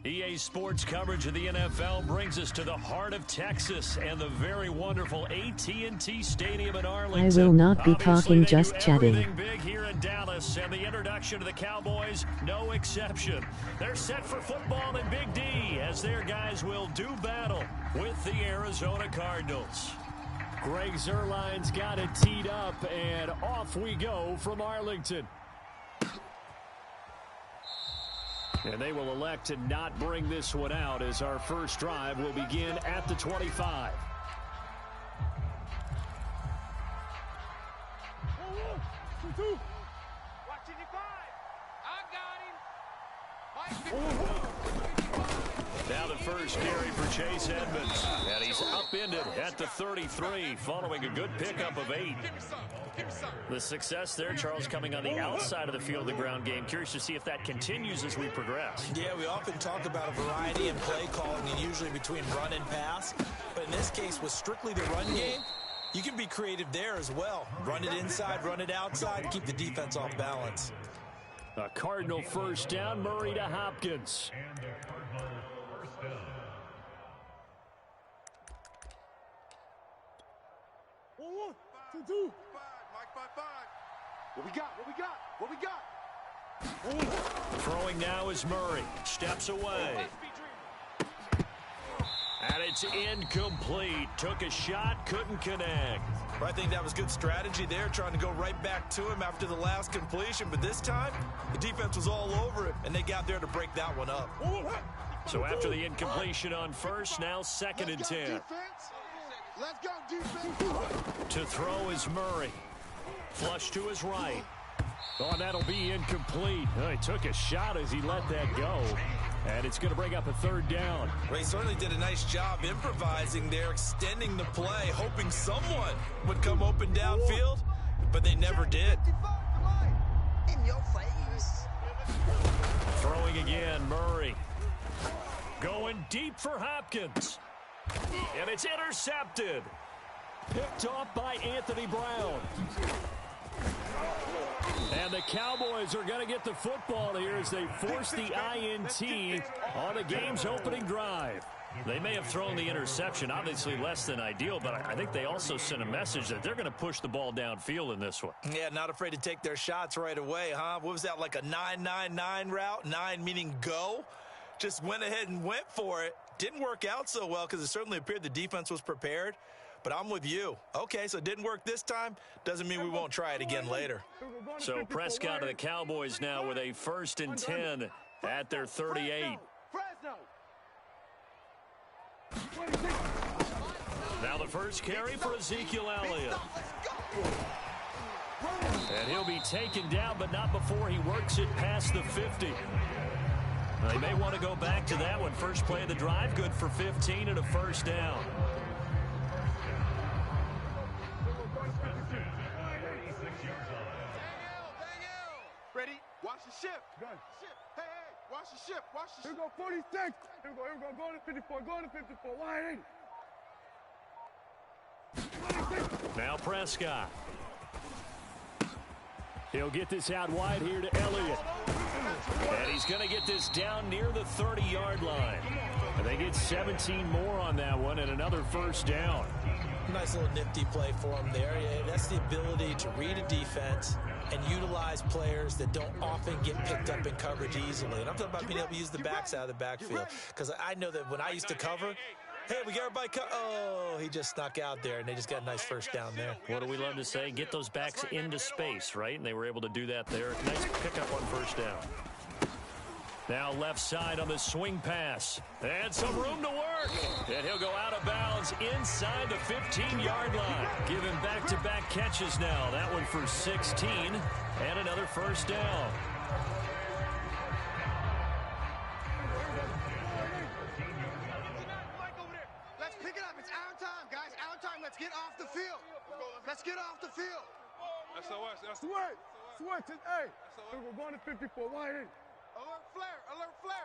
EA Sports coverage of the NFL brings us to the heart of Texas and the very wonderful AT&T Stadium in Arlington. I will not be talking, just chatting. Big here in Dallas, and the introduction to the Cowboys, no exception. They're set for football in Big D as their guys will do battle with the Arizona Cardinals. Greg Zuerlein's got it teed up, and off we go from Arlington. And they will elect to not bring this one out as our first drive will begin at the 25. Now the first carry for Chase Edmonds. And he's upended at the 33 following a good pickup of 8. The success there, Charles, coming on the outside of the field of the ground game. Curious to see if that continues as we progress. Yeah, we often talk about a variety in play calling and usually between run and pass. But in this case, with strictly the run game, you can be creative there as well. Run it inside, run it outside, keep the defense off balance. A Cardinal first down, Murray to Hopkins. What we got? Throwing now is Murray. Steps away. And it's incomplete. Took a shot, couldn't connect. I think that was good strategy there, trying to go right back to him after the last completion. But this time, the defense was all over it, and they got there to break that one up. So after the incompletion on first, now 2nd and 10. Let's go, defense. To throw is Murray. Flush to his right. Oh, that'll be incomplete. Oh, he took a shot as he let that go. And it's going to bring up a 3rd down. Well, he certainly did a nice job improvising there, extending the play, hoping someone would come open downfield, but they never did. In your face. Throwing again, Murray. Going deep for Hopkins. And it's intercepted. Picked off by Anthony Brown. And the Cowboys are going to get the football here as they force the INT on the game's opening drive. They may have thrown the interception, obviously less than ideal, but I think they also sent a message that they're going to push the ball downfield in this one. Yeah, not afraid to take their shots right away, huh? What was that, like a 9-9-9 route? 9 meaning go? Just went ahead and went for it. Didn't work out so well because it certainly appeared the defense was prepared. But I'm with you. Okay, so it didn't work this time. Doesn't mean we won't try it again later. So Prescott and the Cowboys now with a 1st and 10 at their 38. Now the first carry for Ezekiel Elliott. And he'll be taken down, but not before he works it past the 50. They may want to go back to that one. First play of the drive, good for 15 and a 1st down. Ready? Watch the ship. Gun. Ship. Hey, watch the ship. Watch the ship. Here we go, 46. Here we go. Go to 54. Go to 54. Wide 80. Now Prescott. He'll get this out wide here to Elliott. And he's going to get this down near the 30-yard line. And they get 17 more on that one and another 1st down. Nice little nifty play for him there. Yeah, that's the ability to read a defense and utilize players that don't often get picked up in coverage easily. And I'm talking about being able to use the backs out of the backfield. Because I know that when I used to cover, hey, we got everybody oh, he just snuck out there, and they just got a nice 1st down there. What do we love to say? Get those backs into space, right? And they were able to do that there. Nice pickup on 1st down. Now left side on the swing pass. And some room to work. And he'll go out of bounds inside the 15-yard line. Giving back-to-back catches now. That one for 16 and another 1st down. Let's pick it up. It's our time, guys. Our time. Let's get off the field. Let's get off the field. SOS. Switch. Hey. Here we go. Going to 54. Wide 80. Alert flare.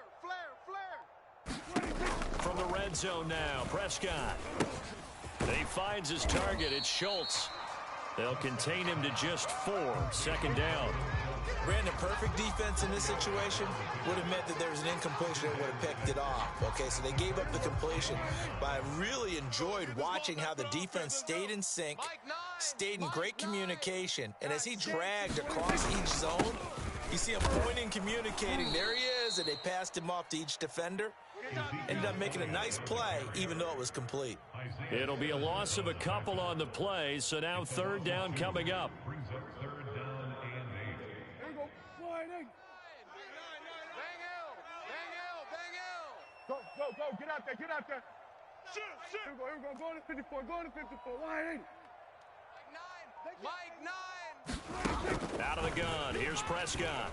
From the red zone now, Prescott. He finds his target. It's Schultz. They'll contain him to just 4. 2nd down. Brandon, perfect defense in this situation would have meant that there was an incompletion that would have picked it off. Okay, so they gave up the completion. But I really enjoyed watching how the defense stayed in sync, stayed in great communication, and as he dragged across each zone, you see him pointing, communicating. There he is, and they passed him off to each defender. Ended up making a nice play, even though it was complete. It'll be a loss of a couple on the play, so now third down coming up. Go, get out there. Shoot. Here we go, go to 54, wide 80. Mike 9. Out of the gun, here's Prescott.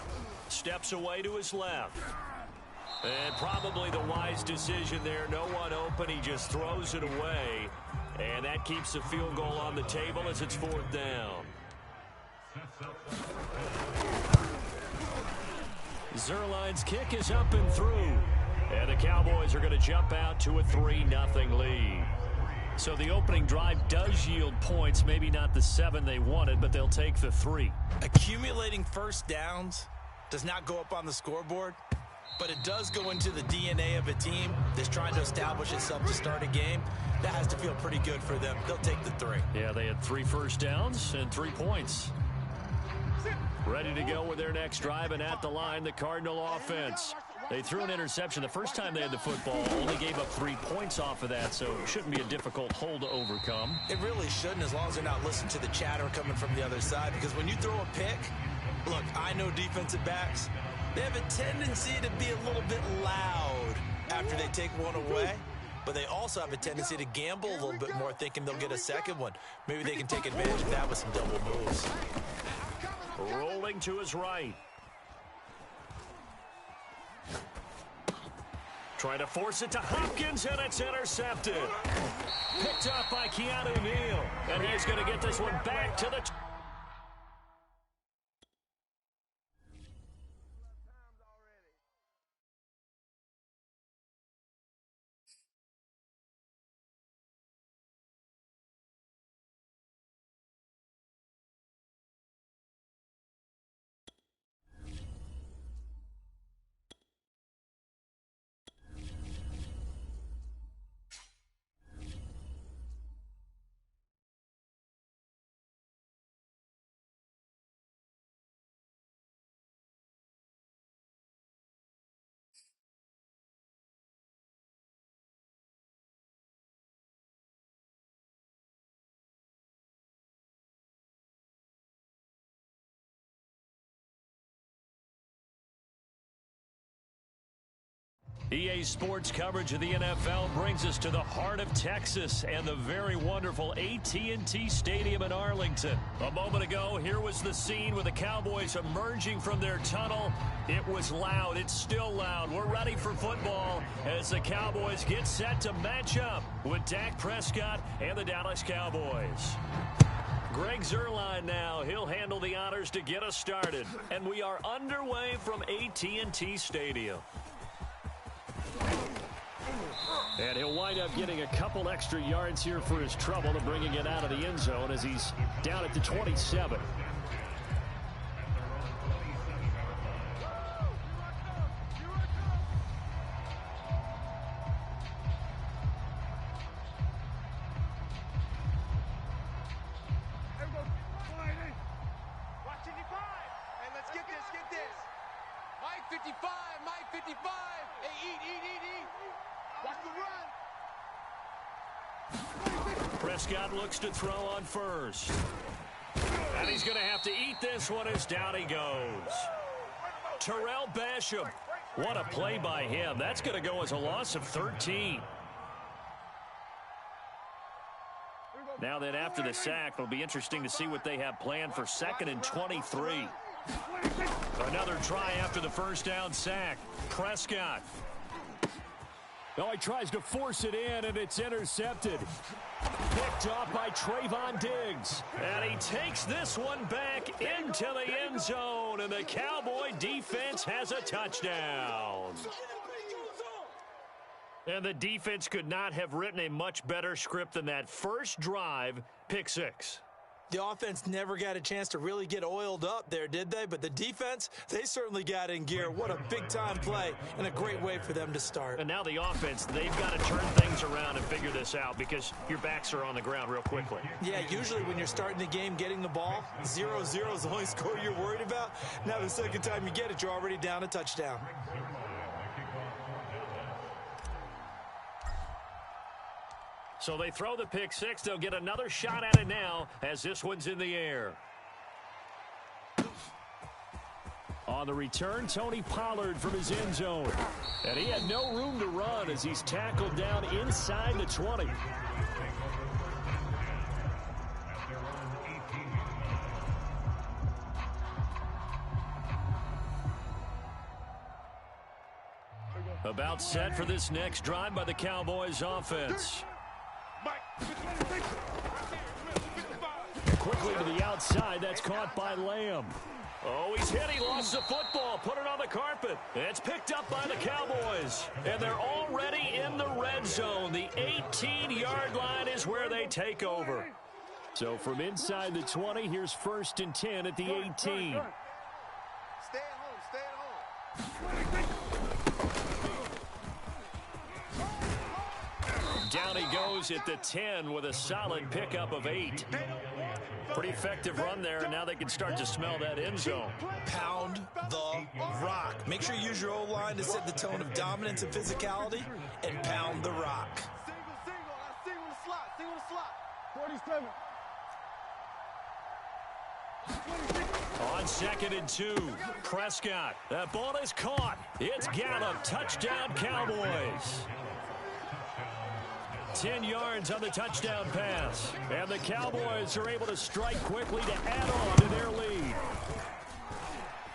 Steps away to his left. And probably the wise decision there. No one open, he just throws it away. And that keeps the field goal on the table as it's fourth down. Zerline's kick is up and through. And the Cowboys are going to jump out to a 3-0 lead. So the opening drive does yield points, maybe not the 7 they wanted, but they'll take the 3. Accumulating first downs does not go up on the scoreboard, but it does go into the DNA of a team that's trying to establish itself to start a game. That has to feel pretty good for them. They'll take the 3. Yeah, they had 3 first downs and 3 points. Ready to go with their next drive, and at the line, the Cardinal offense. They threw an interception the first time they had the football, only gave up 3 points off of that, so it shouldn't be a difficult hole to overcome. It really shouldn't, as long as they're not listening to the chatter coming from the other side, because when you throw a pick, look, I know defensive backs, they have a tendency to be a little bit loud after they take one away, but they also have a tendency to gamble a little bit more, thinking they'll get a second one. Maybe they can take advantage of that with some double moves. Rolling to his right. Trying to force it to Hopkins, and it's intercepted. Picked up by Keanu Neal, and he's going to get this one back to the... EA Sports coverage of the NFL brings us to the heart of Texas and the very wonderful AT&T Stadium in Arlington. A moment ago, here was the scene with the Cowboys emerging from their tunnel. It was loud. It's still loud. We're ready for football as the Cowboys get set to match up with Dak Prescott and the Dallas Cowboys. Greg Zerline now. He'll handle the honors to get us started. And we are underway from AT&T Stadium. And he'll wind up getting a couple extra yards here for his trouble and bringing it out of the end zone as he's down at the 27. Prescott looks to throw on first. And he's going to have to eat this one as down he goes. Terrell Basham. What a play by him. That's going to go as a loss of 13. Now then, after the sack, it'll be interesting to see what they have planned for 2nd and 23. Another try after the first down sack. Prescott. Oh, he tries to force it in, and it's intercepted. Picked off by Trayvon Diggs. And he takes this one back into the end zone, and the Cowboy defense has a touchdown. And the defense could not have written a much better script than that first drive, pick 6. The offense never got a chance to really get oiled up there, did they? But the defense, they certainly got in gear. What a big-time play and a great way for them to start. And now the offense, they've got to turn things around and figure this out because your backs are on the ground real quickly. Yeah, usually when you're starting the game getting the ball, 0-0 is the only score you're worried about. Now the second time you get it, you're already down a touchdown. So they throw the pick six. They'll get another shot at it now as this one's in the air. On the return, Tony Pollard from his end zone. And he had no room to run as he's tackled down inside the 20. About set for this next drive by the Cowboys offense. Quickly to the outside. That's caught by Lamb. Oh, he's hit. He lost the football. Put it on the carpet. It's picked up by the Cowboys. And they're already in the red zone. The 18-yard line is where they take over. So from inside the 20, here's 1st and 10 at the 18. Stay at home. Stay at home. Down he goes at the 10 with a solid pickup of 8. Pretty effective run there, and now they can start to smell that end zone. Pound the rock. Make sure you use your O-line to set the tone of dominance and physicality, and pound the rock. Single in the slot. Single in the slot. 47. On 2nd and 2, Prescott. That ball is caught. It's Gallup. Touchdown, Cowboys. 10 yards on the touchdown pass. And the Cowboys are able to strike quickly to add on to their lead.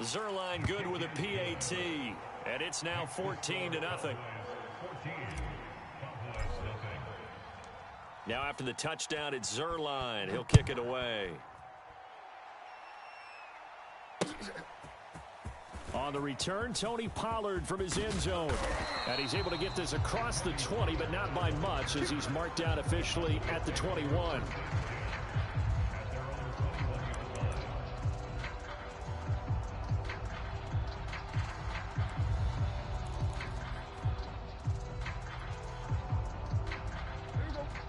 Zerline good with a PAT. And it's now 14-0. Now after the touchdown, it's Zerline. He'll kick it away. On the return, Tony Pollard from his end zone. And he's able to get this across the 20, but not by much as he's marked down officially at the 21.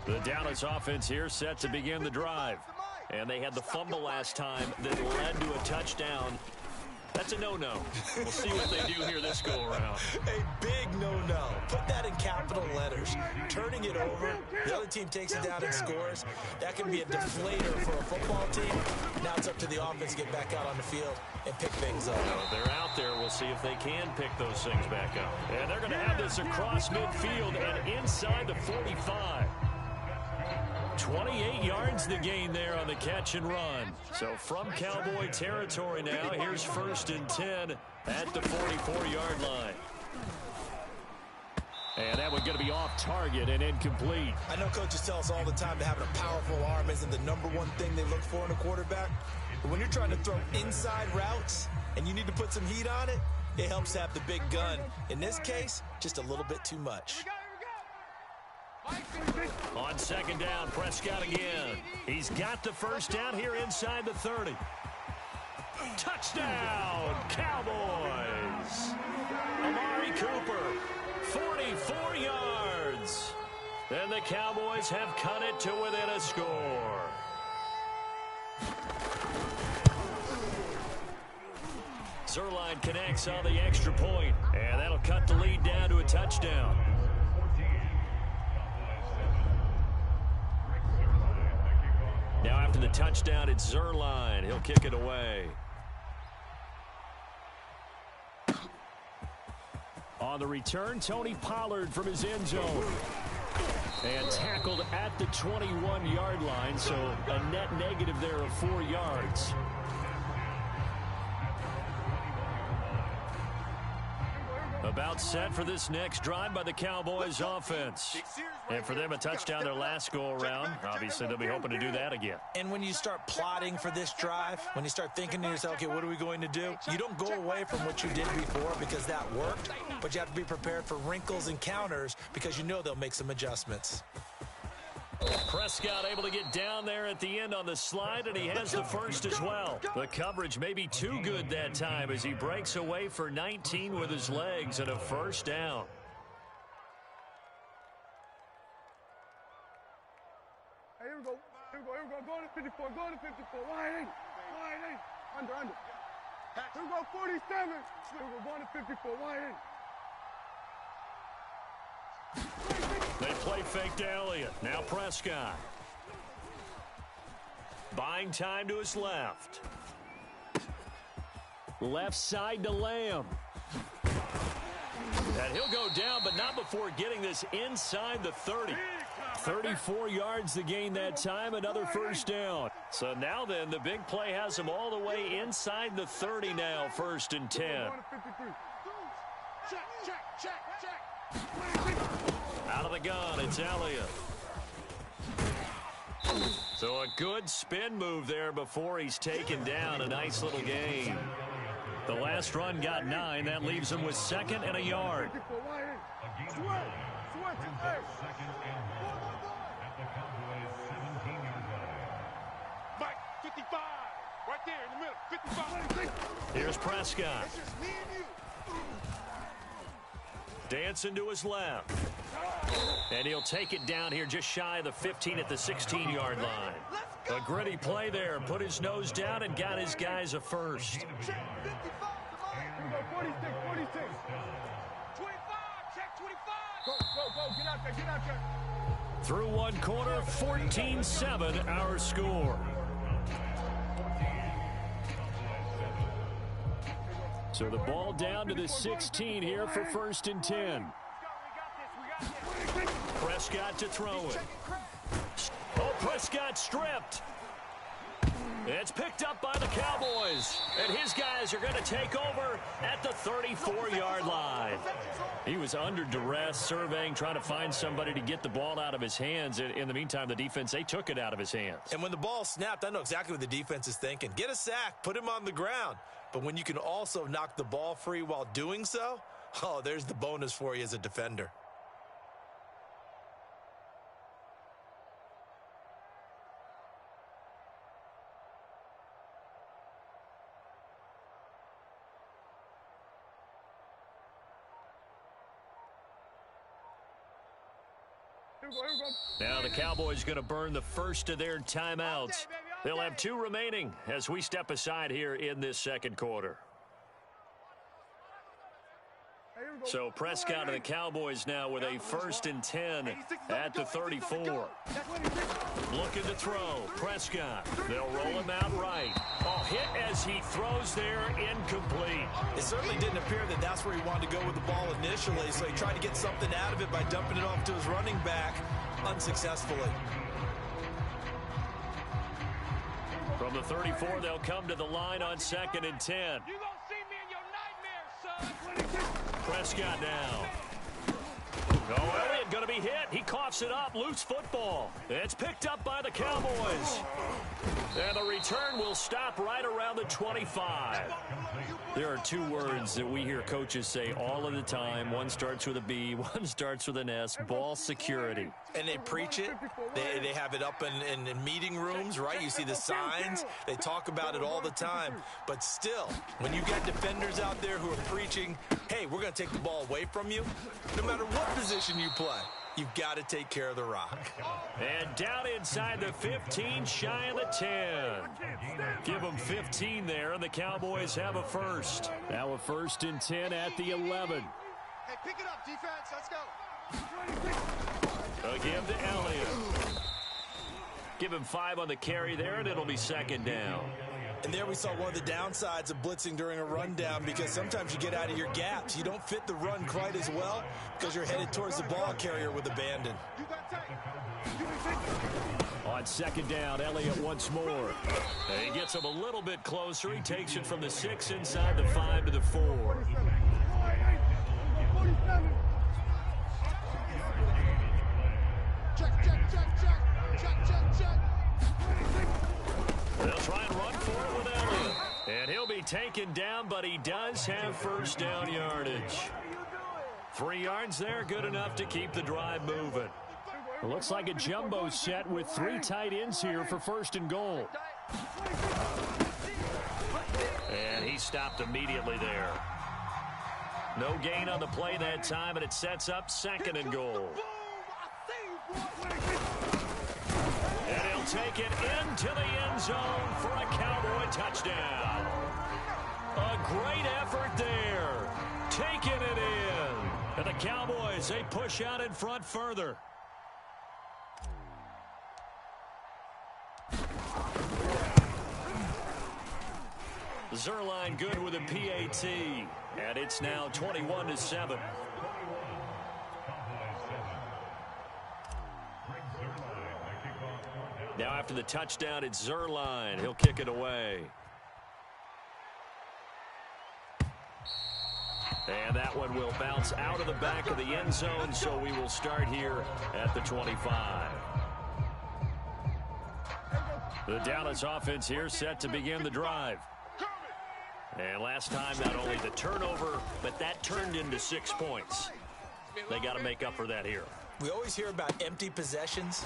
The Dallas offense here set to begin the drive. And they had the fumble last time that led to a touchdown. That's a no-no. We'll see what they do here this go-around. A big no-no. Put that in capital letters. Turning it over, the other team takes it down and scores. That can be a deflator for a football team. Now it's up to the offense to get back out on the field and pick things up. Well, they're out there. We'll see if they can pick those things back up. And they're going to have this across midfield and inside the 45. 28 yards the gain there on the catch and run. So from Cowboy territory now, here's 1st and 10 at the 44-yard line. And that one's going to be off target and incomplete. I know coaches tell us all the time that having a powerful arm isn't the #1 thing they look for in a quarterback. But when you're trying to throw inside routes and you need to put some heat on it, it helps to have the big gun. In this case, just a little bit too much. On 2nd down, Prescott again. He's got the 1st down here inside the 30. Touchdown, Cowboys. Amari Cooper, 44 yards. And the Cowboys have cut it to within a score. Zerline connects on the extra point, and that'll cut the lead down to a touchdown. Now after the touchdown, it's Zerline. He'll kick it away. On the return, Tony Pollard from his end zone. And tackled at the 21-yard line, so a net negative there of 4 yards. About set for this next drive by the Cowboys offense. And for them, a touchdown their last go-around. Obviously, they'll be hoping to do that again. And when you start plotting for this drive, when you start thinking to yourself, okay, what are we going to do? You don't go away from what you did before because that worked, but you have to be prepared for wrinkles and counters because you know they'll make some adjustments. Prescott able to get down there at the end on the slide, and he has the first as well. The coverage may be too good that time as he breaks away for 19 with his legs and a first down. Hey, here we go. Here we go. Here we go. Go to 54. Go to 54. Wide eight. Wide eight. Under. Here we go. 47. Here we go. Going to 54. Wide eight. They play fake to Elliott. Now Prescott. Buying time to his left. Left side to Lamb. And he'll go down, but not before getting this inside the 30. 34 yards to gain that time, another first down. So now then, the big play has him all the way inside the 30 now, 1st and 10. Out of the gun, it's Elliott. So a good spin move there before he's taken down. A nice little gain. The last run got 9. That leaves him with 2nd and a yard. Mike, 55. Right there in the middle. 55. Here's Prescott. Dancing to his left. And he'll take it down here just shy of the 15 at the 16-yard line. A gritty play there. Put his nose down and got his guys a first. 46, 46. 25, check 25. Go, get out there. Through one quarter, 14-7 our score. So the ball down to the 16 here for 1st and 10. Prescott to throw it. Oh, Prescott stripped. It's picked up by the Cowboys. And his guys are going to take over at the 34-yard line. He was under duress, surveying, trying to find somebody to get the ball out of his hands. In the meantime, the defense, they took it out of his hands. And when the ball snapped, I know exactly what the defense is thinking. Get a sack, put him on the ground. But when you can also knock the ball free while doing so, oh, there's the bonus for you as a defender. Now the Cowboys going to burn the first of their timeouts. They'll have 2 remaining as we step aside here in this 2nd quarter. So Prescott and the Cowboys now with a 1st and 10 at the 34. Looking to throw. Prescott. They'll roll him out right. Oh, hit as he throws there, incomplete. It certainly didn't appear that that's where he wanted to go with the ball initially, so he tried to get something out of it by dumping it off to his running back unsuccessfully. From the 34, they'll come to the line on 2nd and 10. You gonna see me in your nightmares, son. Prescott now. Oh, Elliott going to be hit. He coughs it up. Loose football. It's picked up by the Cowboys. And the return will stop right around the 25. There are 2 words that we hear coaches say all of the time. One starts with a B, one starts with an S. Ball security. And they preach it. They have it up in meeting rooms, right? You see the signs. They talk about it all the time. But still, when you got defenders out there who are preaching, hey, we're going to take the ball away from you, no matter what position you play, you've got to take care of the rock. And down inside the 15, shy of the 10. Give them 15 there, and the Cowboys have a first. Now a 1st and 10 at the 11. Hey, pick it up, defense. Let's go. Again to Elliott. Give him 5 on the carry there, and it'll be 2nd down. And there we saw one of the downsides of blitzing during a rundown, because sometimes you get out of your gaps. You don't fit the run quite as well because you're headed towards the ball carrier with abandon. On 2nd down, Elliott once more. And he gets him a little bit closer. He takes it from the 6 inside the 5 to the 4. They'll try and run for it with Elliott. And he'll be taken down, but he does have first down yardage. 3 yards there, good enough to keep the drive moving. It looks like a jumbo set with 3 tight ends here for 1st and goal. And he stopped immediately there. No gain on the play that time, and it sets up 2nd and goal. And he'll take it into the end zone for a Cowboy touchdown. A great effort there. Taking it in. And the Cowboys, they push out in front further. Zerline good with a PAT. And it's now 21-7. Now after the touchdown, it's Zerline. He'll kick it away. And that one will bounce out of the back of the end zone, so we will start here at the 25. The Dallas offense here set to begin the drive. And last time, not only the turnover, but that turned into 6 points. They got to make up for that here. We always hear about empty possessions,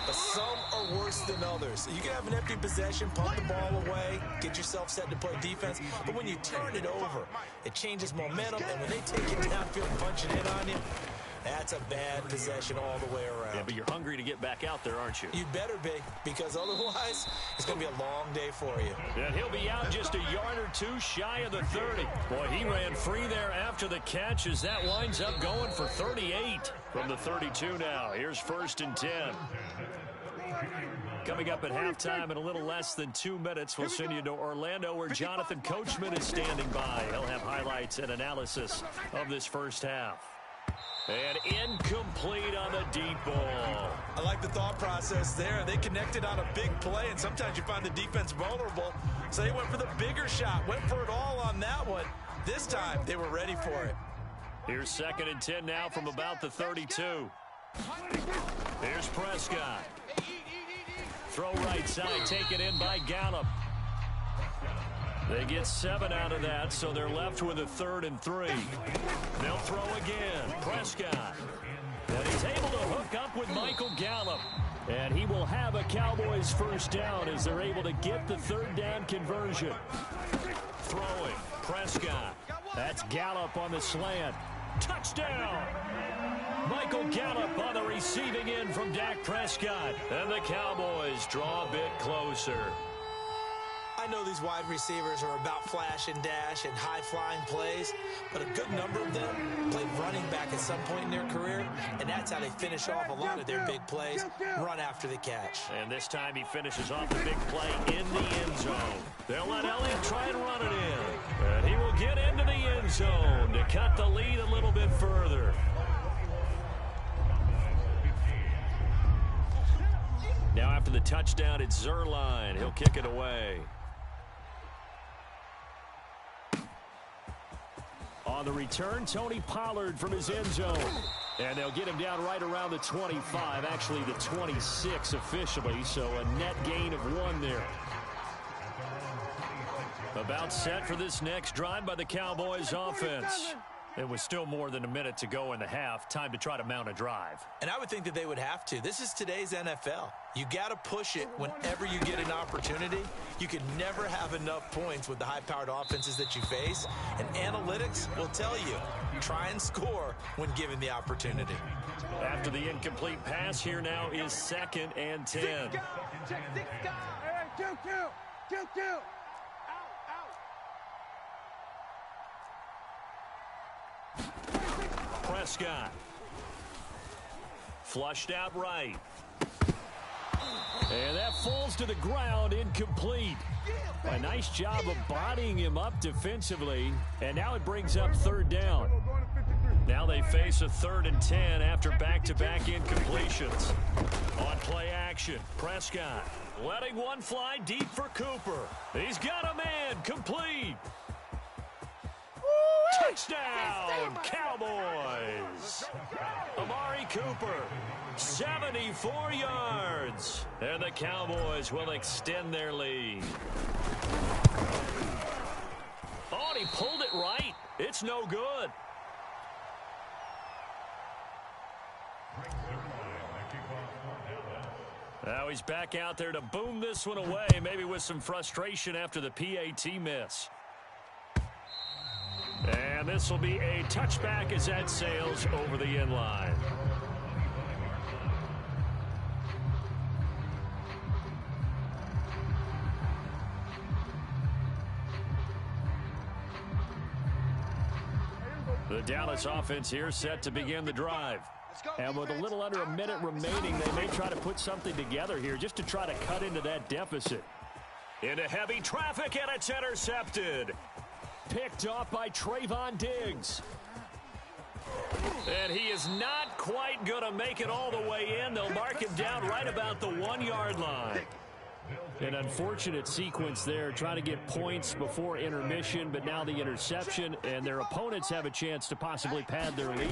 but some are worse than others. You can have an empty possession, punt the ball away, get yourself set to play defense, but when you turn it over, it changes momentum, and when they take it downfield and punch it in on you, that's a bad possession all the way around. Yeah, but you're hungry to get back out there, aren't you? You'd better be, because otherwise, it's going to be a long day for you. And he'll be out just a yard or 2 shy of the 30. Boy, he ran free there after the catch as that winds up going for 38 from the 32 now. Here's 1st and 10. Coming up at halftime in a little less than 2 minutes, we'll send you to Orlando where Jonathan Coachman is standing by. He'll have highlights and analysis of this first half. And incomplete on the deep ball. I like the thought process there. They connected on a big play, and sometimes you find the defense vulnerable. So they went for the bigger shot, went for it all on that one. This time, they were ready for it. Here's 2nd and 10 now from about the 32. Here's Prescott. Throw right side, taken in by Gallup. They get 7 out of that, so they're left with a 3rd and 3. They'll throw again. Prescott. And he's able to hook up with Michael Gallup. And he will have a Cowboys first down as they're able to get the 3rd down conversion. Throwing. Prescott. That's Gallup on the slant. Touchdown! Michael Gallup on the receiving end from Dak Prescott. And the Cowboys draw a bit closer. I know these wide receivers are about flash and dash and high-flying plays, but a good number of them played running back at some point in their career, and that's how they finish off a lot of their big plays, run after the catch. And this time he finishes off the big play in the end zone. They'll let Elliott try and run it in. And he will get into the end zone to cut the lead a little bit further. Now after the touchdown, it's Zerline. He'll kick it away. On the return, Tony Pollard from his end zone. And they'll get him down right around the 25, actually the 26 officially, so a net gain of 1 there. About set for this next drive by the Cowboys offense. It was still more than a minute to go in the half. Time to try to mount a drive. And I would think that they would have to. This is today's NFL. You got to push it whenever you get an opportunity. You can never have enough points with the high-powered offenses that you face. And analytics will tell you, try and score when given the opportunity. After the incomplete pass, here now is 2nd and 10. Two. Prescott. Flushed out right. And that falls to the ground, incomplete. A nice job of bodying him up defensively. And now it brings up 3rd down. Now they face a 3rd and 10 after back-to-back incompletions. On play action, Prescott letting one fly deep for Cooper. He's got a man, complete. Touchdown, Cowboys! Amari Cooper, 74 yards. And the Cowboys will extend their lead. Oh, and he pulled it right. It's no good. Now he's back out there to boom this one away, maybe with some frustration after the PAT miss. And this will be a touchback as that sails over the end line. The Dallas offense here set to begin the drive. And with a little under a minute remaining, they may try to put something together here just to try to cut into that deficit. Into heavy traffic, and it's intercepted. Picked off by Trayvon Diggs. And he is not quite going to make it all the way in. They'll mark him down right about the 1-yard line. An unfortunate sequence there, trying to get points before intermission, but now the interception, and their opponents have a chance to possibly pad their lead.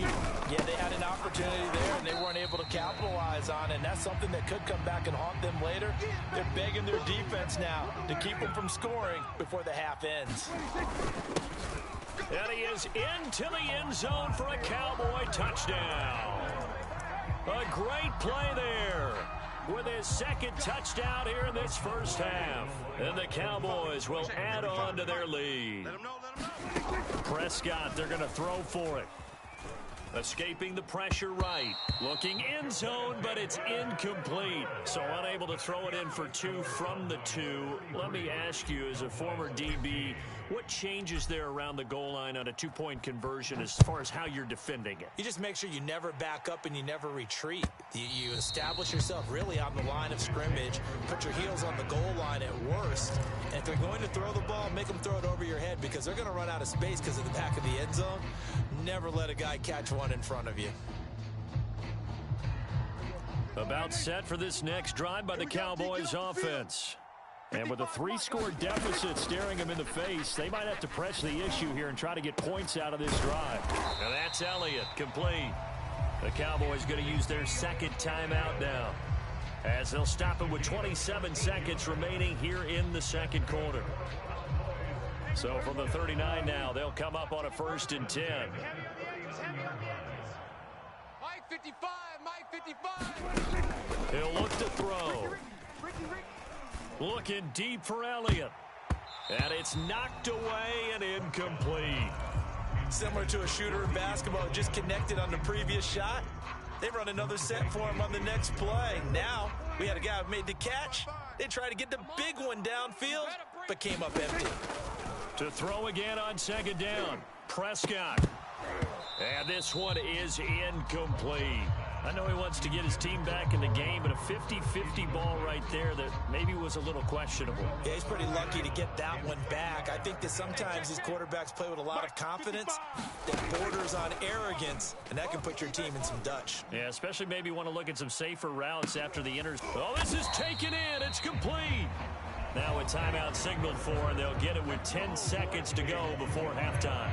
Yeah, they had an opportunity there, and they weren't able to capitalize on it, and that's something that could come back and haunt them later. They're begging their defense now to keep them from scoring before the half ends. And he is into the end zone for a Cowboy touchdown. A great play there, with his second touchdown here in this first half. And the Cowboys will add on to their lead. Prescott, they're going to throw for it. Escaping the pressure right. Looking end zone, but it's incomplete. So unable to throw it in for 2 from the 2. Let me ask you, as a former DB, what changes there around the goal line on a 2-point conversion as far as how you're defending it? You just make sure you never back up and you never retreat. You establish yourself really on the line of scrimmage, put your heels on the goal line at worst, and if they're going to throw the ball, make them throw it over your head because they're going to run out of space because of the back of the end zone. Never let a guy catch one in front of you. About set for this next drive by the Cowboys offense. And with a 3-score deficit staring them in the face, they might have to press the issue here and try to get points out of this drive. And that's Elliott, complete. The Cowboys going to use their second timeout now, as they'll stop it with 27 seconds remaining here in the second quarter. So from the 39 now, they'll come up on a 1st and 10. Mike 55, Mike 55. He'll look to throw. Looking deep for Elliott. And it's knocked away and incomplete. Similar to a shooter in basketball, just connected on the previous shot. They run another set for him on the next play. Now, we had a guy who made the catch. They tried to get the big one downfield, but came up empty. To throw again on second down, Prescott. And this one is incomplete. I know he wants to get his team back in the game, but a 50-50 ball right there that maybe was a little questionable. Yeah, he's pretty lucky to get that one back. I think that sometimes these quarterbacks play with a lot of confidence that borders on arrogance, and that can put your team in some Dutch. Yeah, especially maybe want to look at some safer routes after the Oh, this is taken in. It's complete. Now a timeout signaled for, and they'll get it with 10 seconds to go before halftime.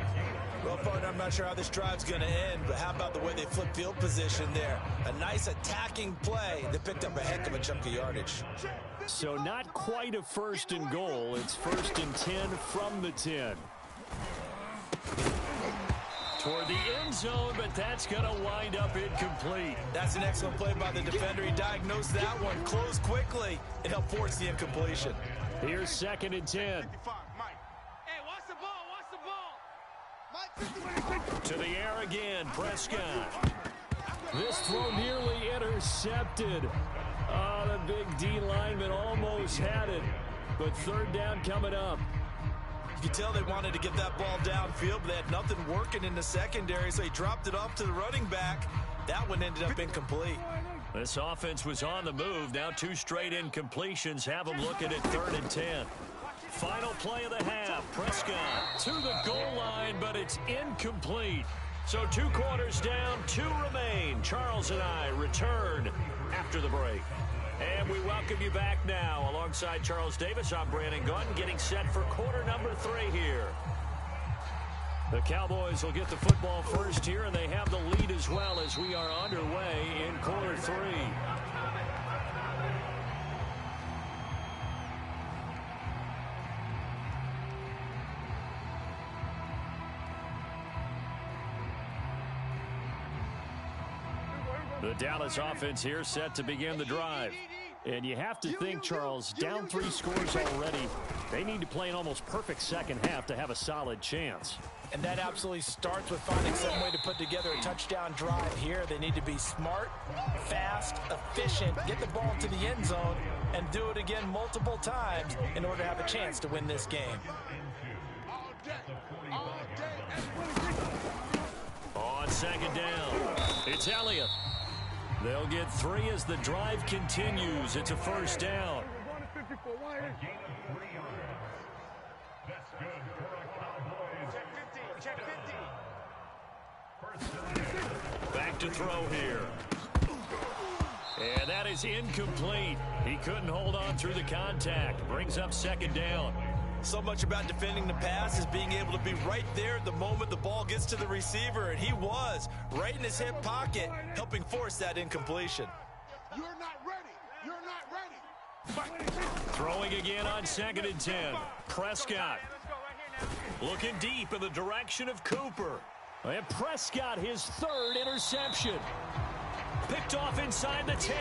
Well, partner, I'm not sure how this drive's going to end, but how about the way they flip field position there? A nice attacking play that picked up a heck of a chunk of yardage. So not quite a 1st and goal. It's 1st and 10 from the 10. Toward the end zone, but that's going to wind up incomplete. That's an excellent play by the defender. He diagnosed that one, closed quickly, and helped force the incompletion. Here's 2nd and 10. To the air again, Prescott. This throw nearly intercepted. Oh, the big D lineman almost had it, but 3rd down coming up. You could tell they wanted to get that ball downfield, but they had nothing working in the secondary, so he dropped it off to the running back. That one ended up incomplete. This offense was on the move. Now 2 straight incompletions have them looking at 3rd and 10. Final play of the half. Prescott to the goal line, but it's incomplete. So 2 quarters down, 2 remain. Charles and I return after the break. And we welcome you back now. Alongside Charles Davis, I'm Brandon Gunn, getting set for quarter number 3 here. The Cowboys will get the football first here, and they have the lead as well as we are underway in quarter 3. The Dallas offense here set to begin the drive. And you have to think, Charles, down 3 scores already. They need to play an almost perfect second half to have a solid chance. And that absolutely starts with finding some way to put together a touchdown drive here. They need to be smart, fast, efficient, get the ball to the end zone, and do it again multiple times in order to have a chance to win this game. On second down, it's Elliott. They'll get 3 as the drive continues. It's a first down. Back to throw here. And that is incomplete. He couldn't hold on through the contact. Brings up second down. So much about defending the pass is being able to be right there the moment the ball gets to the receiver, and he was right in his hip pocket, helping force that incompletion. You're not ready. You're not ready. Throwing again on second and 10. Prescott looking deep in the direction of Cooper. And Prescott, his 3rd interception. Picked off inside the 10.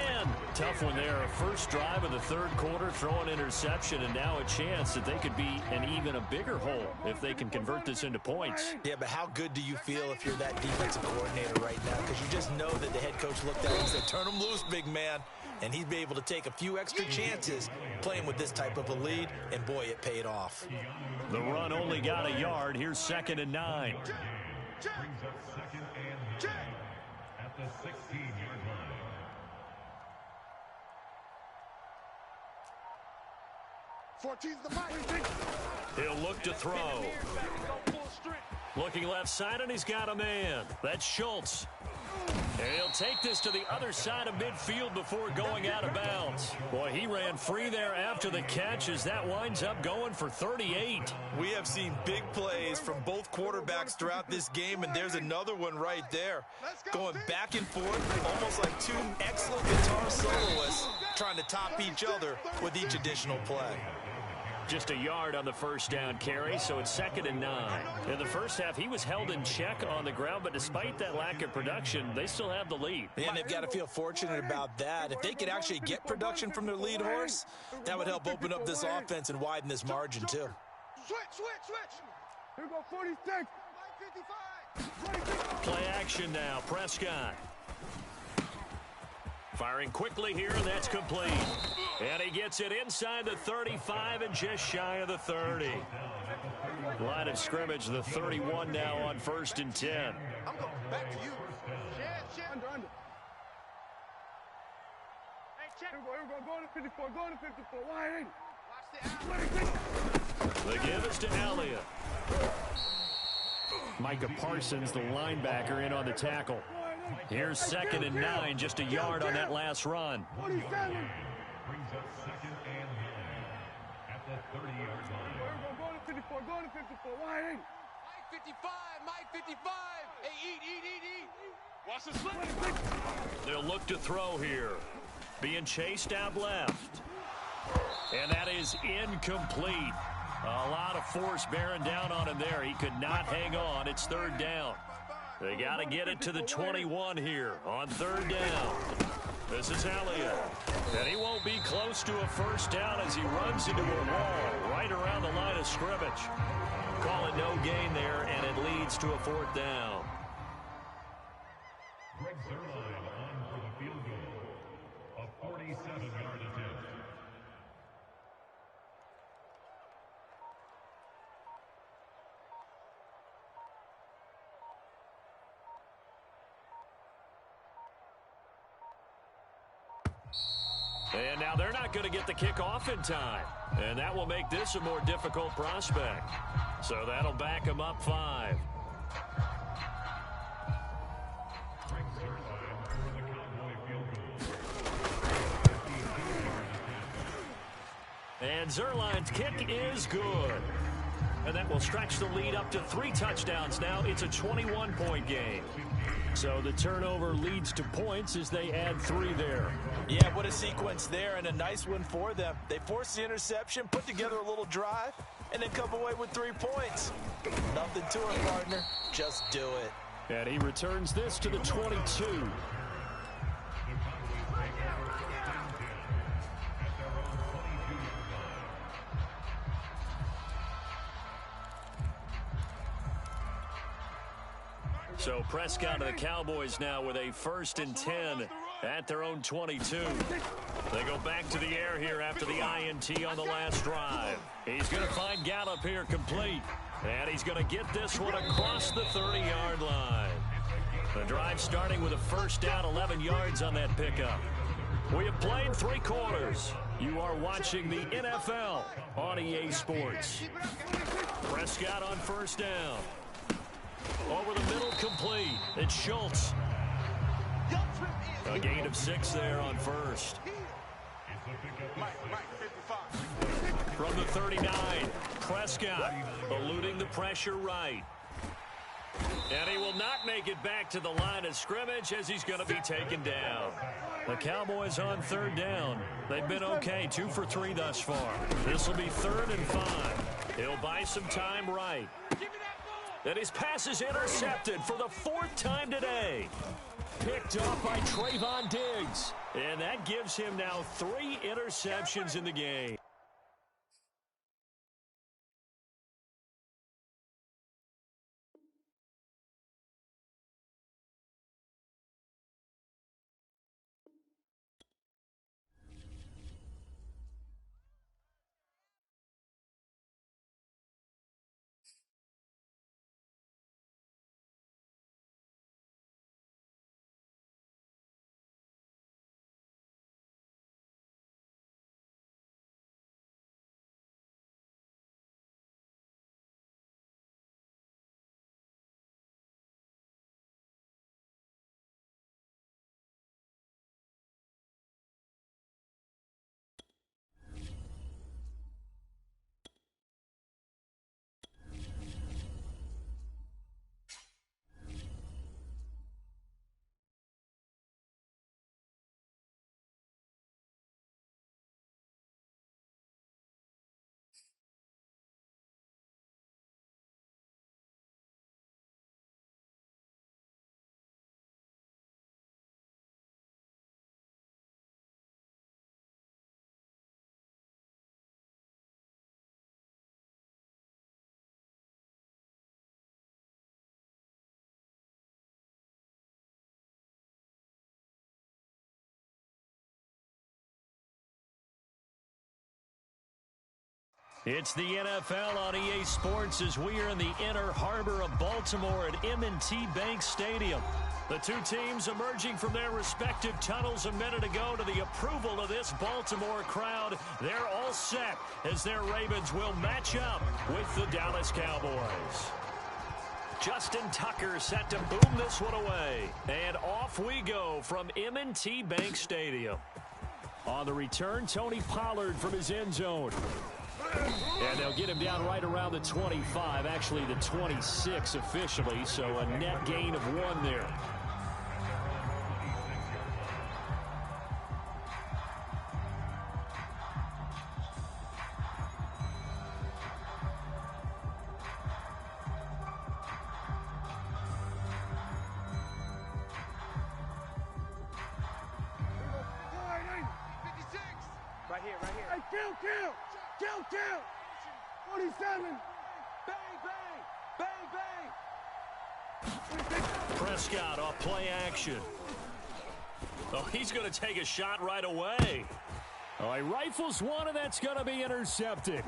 Tough one there. First drive of the 3rd quarter, throwing interception, and now a chance that they could be in even a bigger hole if they can convert this into points. Yeah, but how good do you feel if you're that defensive coordinator right now? Because you just know that the head coach looked at him and said, turn him loose, big man. And he'd be able to take a few extra chances playing with this type of a lead, and boy, it paid off. The run only got a yard. Here's 2nd and 9. At the 16-yard line. He'll look to throw. Looking left side, and he's got a man. That's Schultz. And he'll take this to the other side of midfield before going out of bounds. Boy, he ran free there after the catch as that winds up going for 38. We have seen big plays from both quarterbacks throughout this game, and there's another one right there. Going back and forth, almost like 2 excellent guitar soloists trying to top each other with each additional play. Just a yard on the first down carry, so it's 2nd and 9. In the first half, he was held in check on the ground, but despite that lack of production, they still have the lead. And they've got to feel fortunate about that. If they could actually get production from their lead horse, that would help open up this offense and widen this margin, too. Switch. Here go 46. 55. Play action now, Prescott. Firing quickly here, and that's complete. And he gets it inside the 35 and just shy of the 30. Line of scrimmage, the 31 now on 1st and 10. I'm going back to you. Under. Hey, check. Here we go. Go to 54. Go to 54. Wide. Watch the The give is to Elliott. Micah Parsons, the linebacker, in on the tackle. Here's 2nd and 9, just a yard on that last run. 47. Brings up 2nd and 9 at the 30-yard line. Go to 54. Go to 54. Wide. Mike 55. Hey, eat. Watch the slip. They'll look to throw here. Being chased out left. And that is incomplete. A lot of force bearing down on him there. He could not hang on. It's 3rd down. They got to get it to the 21 here on 3rd down. This is Elliott. And he won't be close to a first down as he runs into a wall right around the line of scrimmage. Call it no gain there, and it leads to a 4th down. Greg Zerline on for the field goal. A 47-yard attempt. And now they're not going to get the kickoff in time. And that will make this a more difficult prospect. So that'll back them up 5. Greg Zerline for the Cowboy field goal. And Zerline's kick is good. And that will stretch the lead up to 3 touchdowns now. It's a 21-point game. So the turnover leads to points as they add 3 there. Yeah, what a sequence there, and a nice one for them. They forced the interception, put together a little drive, and then come away with 3 points. Nothing to it, partner. Just do it. And he returns this to the 22. So Prescott and the Cowboys now with a 1st and 10 at their own 22. They go back to the air here after the INT on the last drive. He's going to find Gallup here complete. And he's going to get this one across the 30-yard line. The drive starting with a 1st down, 11 yards on that pickup. We have played 3 quarters. You are watching the NFL on EA Sports. Prescott on 1st down. Over the middle, complete. It's Schultz. A gain of 6 there on 1st. From the 39, Prescott eluding the pressure right. And he will not make it back to the line of scrimmage as he's going to be taken down. The Cowboys on 3rd down. They've been okay, 2 for 3 thus far. This will be 3rd and 5. He'll buy some time right. And his pass is intercepted for the 4th time today. Picked off by Trayvon Diggs. And that gives him now 3 interceptions in the game. It's the NFL on EA Sports as we are in the inner harbor of Baltimore at M&T Bank Stadium. The 2 teams emerging from their respective tunnels a minute ago to the approval of this Baltimore crowd. They're all set as their Ravens will match up with the Dallas Cowboys. Justin Tucker set to boom this one away. And off we go from M&T Bank Stadium. On the return, Tony Pollard from his end zone. And they'll get him down right around the 25, actually the 26 officially, so a net gain of 1 there. Right here. Hey, kill! 47! Bang, bang! Bang, bang! Prescott off play action. Oh, he's going to take a shot right away. Oh, he rifles one, and that's going to be intercepted.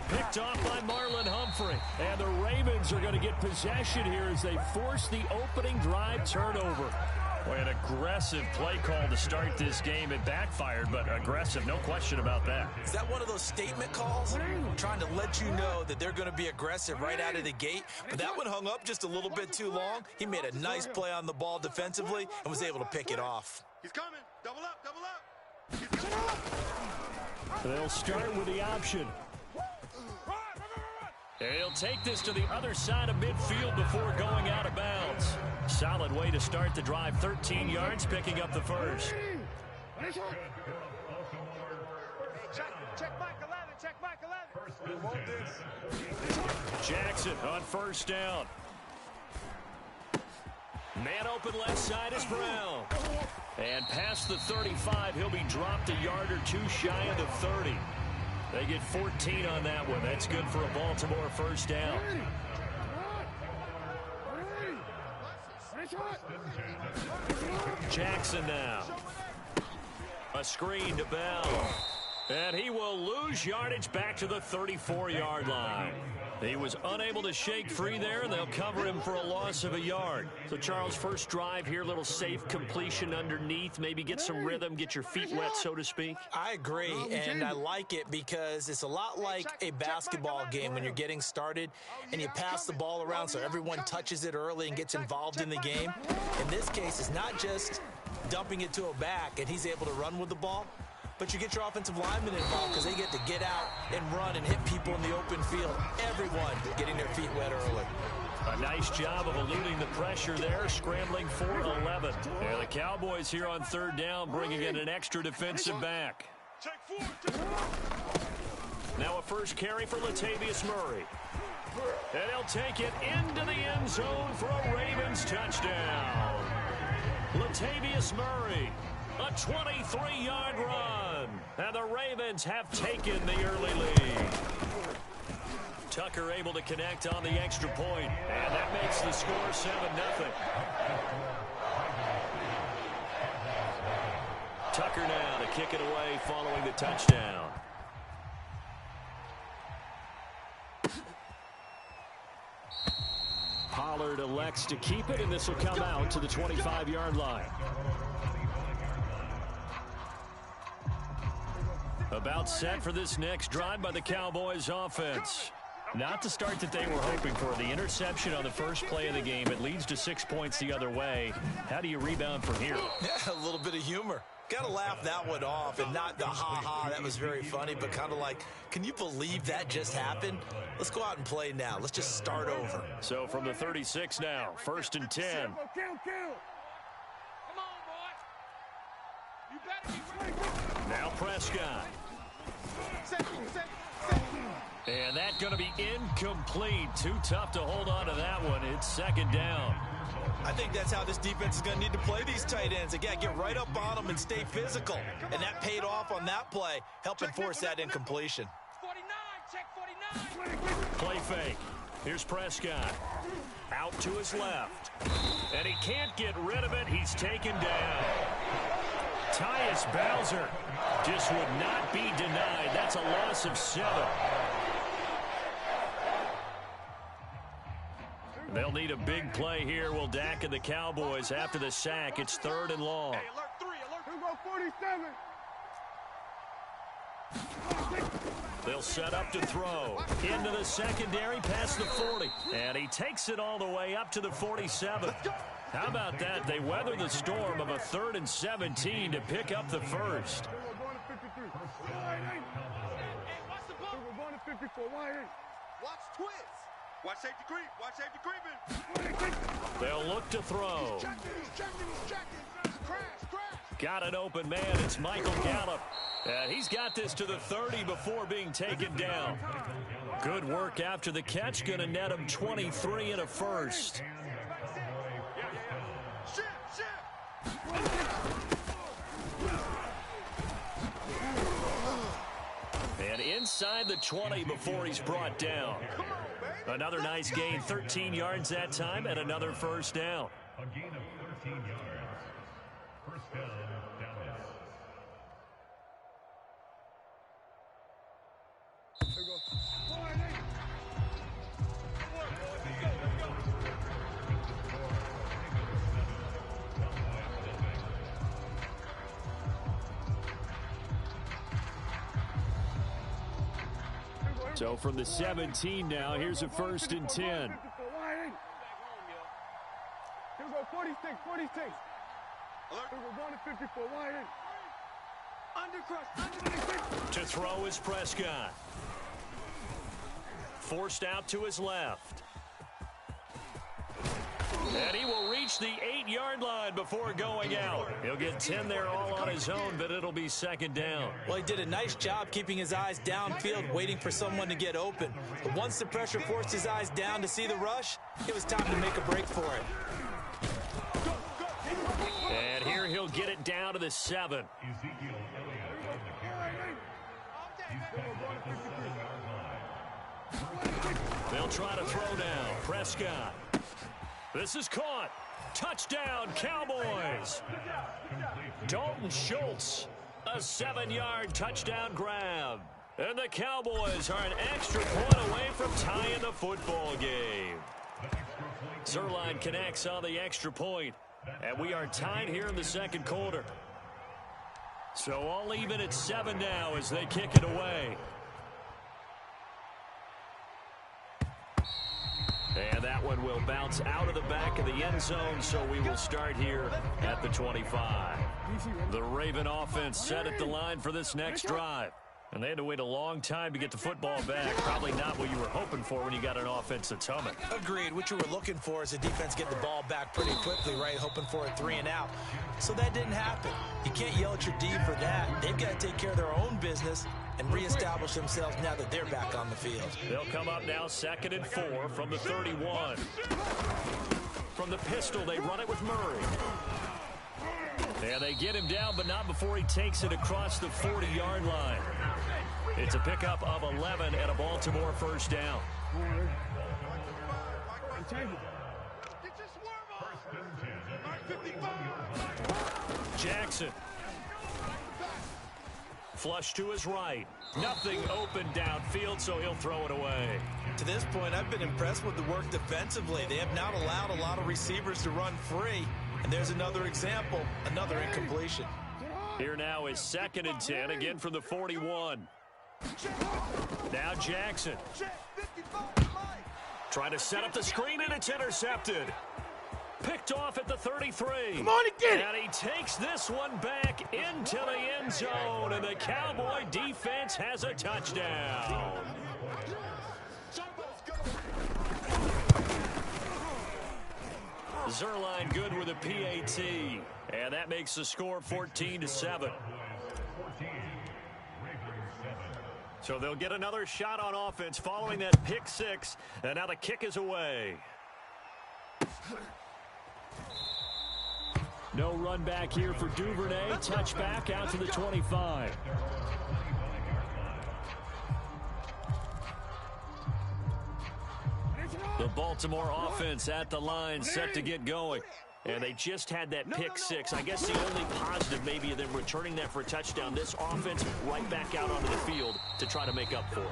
Picked off by Marlon Humphrey. And the Ravens are going to get possession here as they force the opening drive turnover. Boy, an aggressive play call to start this game. It backfired, but aggressive, no question about that. Is that one of those statement calls? Trying to let you know that they're going to be aggressive right out of the gate. But that one hung up just a little bit too long. He made a nice play on the ball defensively and was able to pick it off. He's coming. Double up. He's coming up. They'll start with the option. He'll take this to the other side of midfield before going out of bounds. Solid way to start the drive. 13 yards, picking up the first. Check Mike 11. Check Mike 11. We want this. Jackson on 1st down. Man open left side is Brown. And past the 35, he'll be dropped a yard or 2 shy of the 30. They get 14 on that one. That's good for a Baltimore 1st down. Jackson now. A screen to Bell. And he will lose yardage back to the 34-yard line. He was unable to shake free there, and they'll cover him for a loss of a yard. So, Charles, first drive here, little safe completion underneath. Maybe get some rhythm, get your feet wet, so to speak. I agree, and I like it because it's a lot like a basketball game when you're getting started and you pass the ball around so everyone touches it early and gets involved in the game. In this case, it's not just dumping it to a back and he's able to run with the ball, but you get your offensive linemen involved because they get to get out and run and hit people in the open field. Everyone getting their feet wet early. A nice job of eluding the pressure there, scrambling for 11. And the Cowboys here on third down bringing in an extra defensive back. Now a first carry for Latavius Murray. And he'll take it into the end zone for a Ravens touchdown. Latavius Murray, a 23-yard run. And the Ravens have taken the early lead. Tucker able to connect on the extra point, and that makes the score 7-0. Tucker now to kick it away following the touchdown. Pollard elects to keep it, and this will come out to the 25-yard line. About set for this next drive by the Cowboys offense. Not the start that they were hoping for. The interception on the first play of the game. It leads to 6 points the other way. How do you rebound from here? Yeah, a little bit of humor. Got to laugh that one off, and not the ha-ha, that was very funny, but kind of like, can you believe that just happened? Let's go out and play now. Let's just start over. So from the 36 now, 1st and 10. Come on, boy. You better be ready. Now Prescott. And that's going to be incomplete. Too tough to hold on to that one. It's 2nd down. I think that's how this defense is going to need to play these tight ends. Again, get right up on them and stay physical. And that paid off on that play, helping force that incompletion. 49, check 49. Play fake. Here's Prescott. Out to his left. And he can't get rid of it. He's taken down. Tyus Bowser just would not be denied. That's a loss of 7. They'll need a big play here. Will Dak and the Cowboys after the sack. It's 3rd and long. Hey, alert 3, alert. Here go 47. They'll set up to throw. Into the secondary past the 40. And he takes it all the way up to the 47. How about that? They weather the storm of a 3rd and 17 to pick up the first. We're going to 53. Hey, watch the ball. We're going to 54. Watch twist. Watch safety creep. Watch safety creeping. They'll look to throw. He's checking. Crash. Got an open man. It's Michael Gallup. And he's got this to the 30 before being taken down. Good work after the catch. Going to net him 23 and a first. And inside the 20 before he's brought down. Another nice gain, 13 yards that time, and another first down. A gain of 13 yards. First down, Dallas. Here go. So from the 17 now, here's a 1st and 10. Here go 46. Here go 1 to 54. Wide in. To throw is Prescott. Forced out to his left. And he will reach the 8-yard line before going out. He'll get 10 there all on his own, but it'll be 2nd down. Well, he did a nice job keeping his eyes downfield, waiting for someone to get open. But once the pressure forced his eyes down to see the rush, it was time to make a break for it. And here he'll get it down to the 7. Ezekiel Elliott on the carry. He's back at the 7-yard line. They'll try to throw now. Prescott. This is caught. Touchdown, Cowboys. Dalton Schultz, a 7-yard touchdown grab. And the Cowboys are an extra point away from tying the football game. Zerline connects on the extra point, and we are tied here in the second quarter. So all even at 7 now as they kick it away. And that one will bounce out of the back of the end zone, so we will start here at the 25. The Raven offense set at the line for this next drive. And they had to wait a long time to get the football back. Probably not what you were hoping for when you got an offense that's humming. Agreed. What you were looking for is the defense get the ball back pretty quickly, right? Hoping for a 3-and-out. So that didn't happen. You can't yell at your D for that. They've got to take care of their own business and reestablish themselves now that they're back on the field. They'll come up now 2nd and 4 from the 31. From the pistol, they run it with Murray. And they get him down, but not before he takes it across the 40-yard line. It's a pickup of 11 and a Baltimore first down. Jackson. Flush to his right. Nothing open downfield, so he'll throw it away. To this point, I've been impressed with the work defensively. They have not allowed a lot of receivers to run free. And there's another example, another incompletion. Here now is 2nd and 10, again from the 41. Now Jackson. Trying to set up the screen, and it's intercepted. Picked off at the 33. Come on and get it. And he takes this one back into the end zone, and the Cowboy defense has a touchdown. Zerline good with a PAT, and that makes the score 14-7. So they'll get another shot on offense following that pick 6, and now the kick is away. No run back here for Duvernay. Touchback out to the 25. The Baltimore offense at the line, set to get going. And they just had that pick 6. I guess the only positive maybe of them returning that for a touchdown. This offense right back out onto the field to try to make up for it.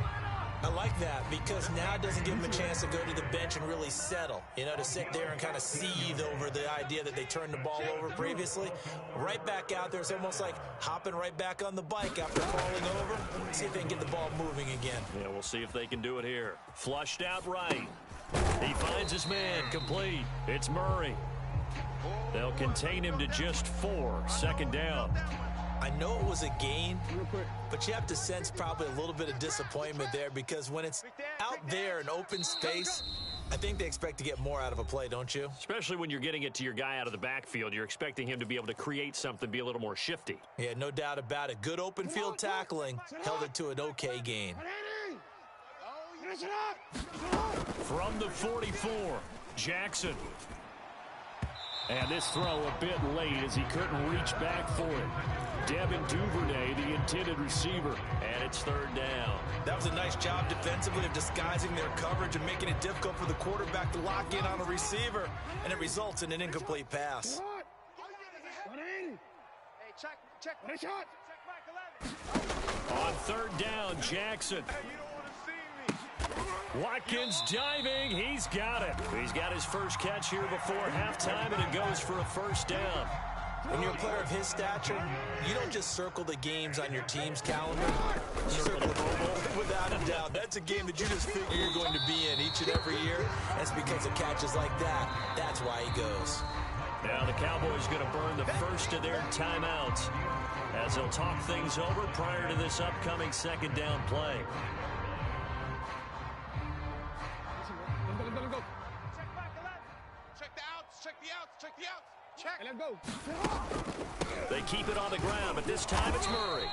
I like that because now it doesn't give them a chance to go to the bench and really settle. You know, to sit there and kind of seethe over the idea that they turned the ball over previously. Right back out there, it's almost like hopping right back on the bike after falling over. See if they can get the ball moving again. Yeah, we'll see if they can do it here. Flushed out right. He finds his man, complete. It's Murray. They'll contain him to just 4. 2nd down. I know it was a gain, but you have to sense probably a little bit of disappointment there because when it's out there in open space, I think they expect to get more out of a play, don't you? Especially when you're getting it to your guy out of the backfield. You're expecting him to be able to create something, be a little more shifty. Yeah, no doubt about it. Good open field tackling held it to an okay gain. From the 44, Jackson. And this throw a bit late as he couldn't reach back for it. Devin Duvernay, the intended receiver, and it's 3rd down. That was a nice job defensively of disguising their coverage and making it difficult for the quarterback to lock in on a receiver, and it results in an incomplete pass. On 3rd down, Jackson. Watkins diving. He's got it. He's got his first catch here before halftime, and it goes for a first down. When you're a player of his stature, you don't just circle the games on your team's calendar. You circle the Pro Bowl. Without a doubt, that's a game that you just figure you're going to be in each and every year. That's because of catches like that. That's why he goes. Now the Cowboys going to burn the first of their timeouts as they'll talk things over prior to this upcoming 2nd down play. They keep it on the ground, but this time it's Murray.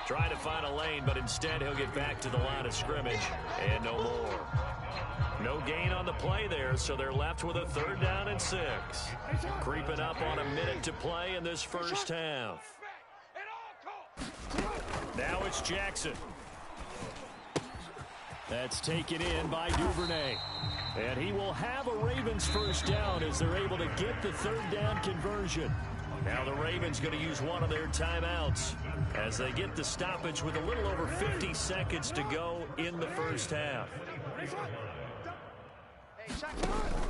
Trying to find a lane, but instead he'll get back to the line of scrimmage, and no more. No gain on the play there, so they're left with a 3rd down and 6. Creeping up on a minute to play in this first half. Now it's Jackson. That's taken in by Duvernay. And he will have a Ravens first down as they're able to get the third down conversion. Now the Ravens going to use one of their timeouts as they get the stoppage with a little over 50 seconds to go in the first half.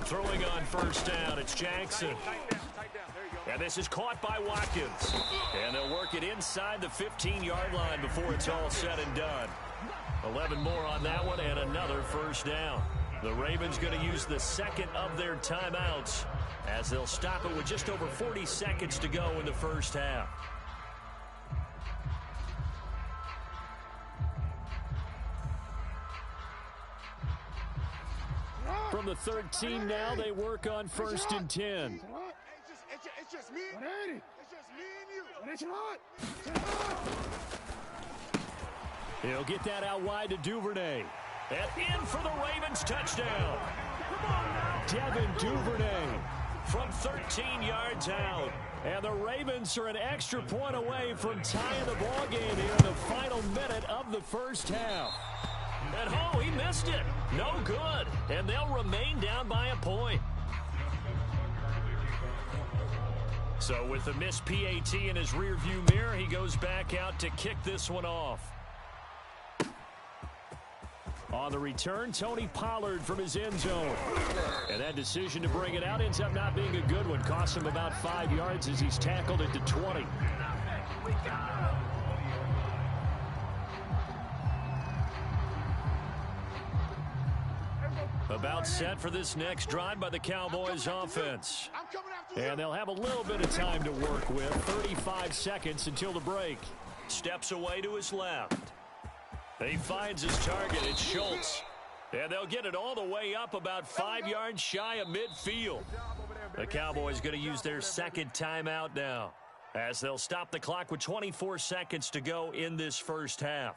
Throwing on first down, it's Jackson. And this is caught by Watkins. And they'll work it inside the 15-yard line before it's all said and done. 11 more on that one and another first down. The Ravens going to use the second of their timeouts as they'll stop it with just over 40 seconds to go in the first half. From the 13 now, they work on 1st and 10. It's just me. It's just me and you. He'll get that out wide to Duvernay. And in for the Ravens touchdown. Devin Duvernay from 13 yards out. And the Ravens are an extra point away from tying the ball game here in the final minute of the first half. And oh, he missed it. No good. And they'll remain down by a point. So with the missed PAT in his rearview mirror, he goes back out to kick this one off. On the return, Tony Pollard from his end zone. And that decision to bring it out ends up not being a good one. Costs him about 5 yards as he's tackled it to 20. About set for this next drive by the Cowboys offense. And they'll have a little bit of time to work with. 35 seconds until the break. Steps away to his left. He finds his target. It's Schultz. And they'll get it all the way up about 5 yards shy of midfield. The Cowboys going to use their second timeout now as they'll stop the clock with 24 seconds to go in this first half.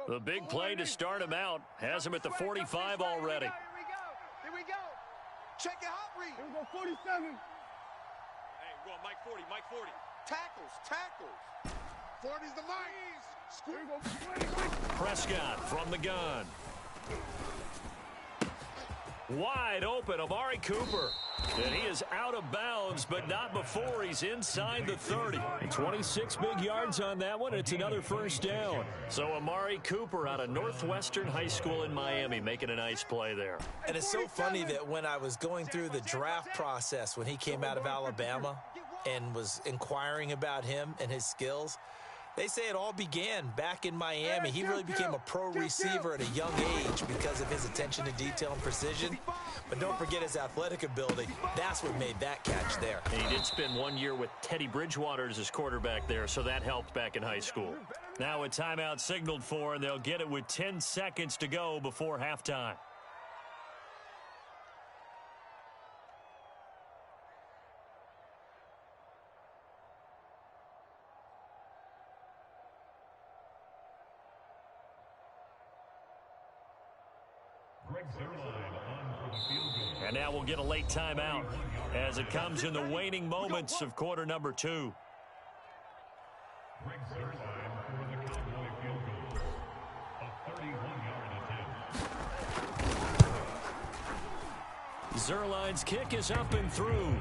The big play to start him out has him at the 45 already. Here we go. Check it out, Reed. Here we go, 47. Hey, we're going Mike 40, Mike 40. Tackles. 40's the Mike. Here we go. Prescott from the gun. Wide open, Amari Cooper. And he is out of bounds, but not before he's inside the 30. 26 big yards on that one. It's another first down. So Amari Cooper out of Northwestern High School in Miami making a nice play there. And it's so funny that when I was going through the draft process when he came out of Alabama and was inquiring about him and his skills, they say it all began back in Miami. He really became a pro receiver at a young age because of his attention to detail and precision. But don't forget his athletic ability. That's what made that catch there. And he did spend 1 year with Teddy Bridgewater as his quarterback there, so that helped back in high school. Now a timeout signaled for, and they'll get it with 10 seconds to go before halftime. And now we'll get a late timeout as it comes in the waning moments of quarter number 2. Greg Zerline for the Cowboy field goal. A 31-yard attempt. Zerline's kick is up and through.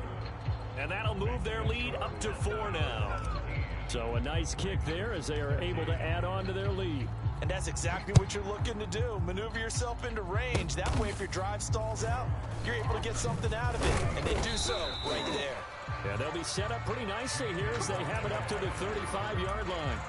And that'll move their lead up to 4 now. So a nice kick there as they are able to add on to their lead. And that's exactly what you're looking to do. Maneuver yourself into range. That way, if your drive stalls out, you're able to get something out of it. And they do so right there. Yeah, they'll be set up pretty nicely here as they have it up to the 35-yard line.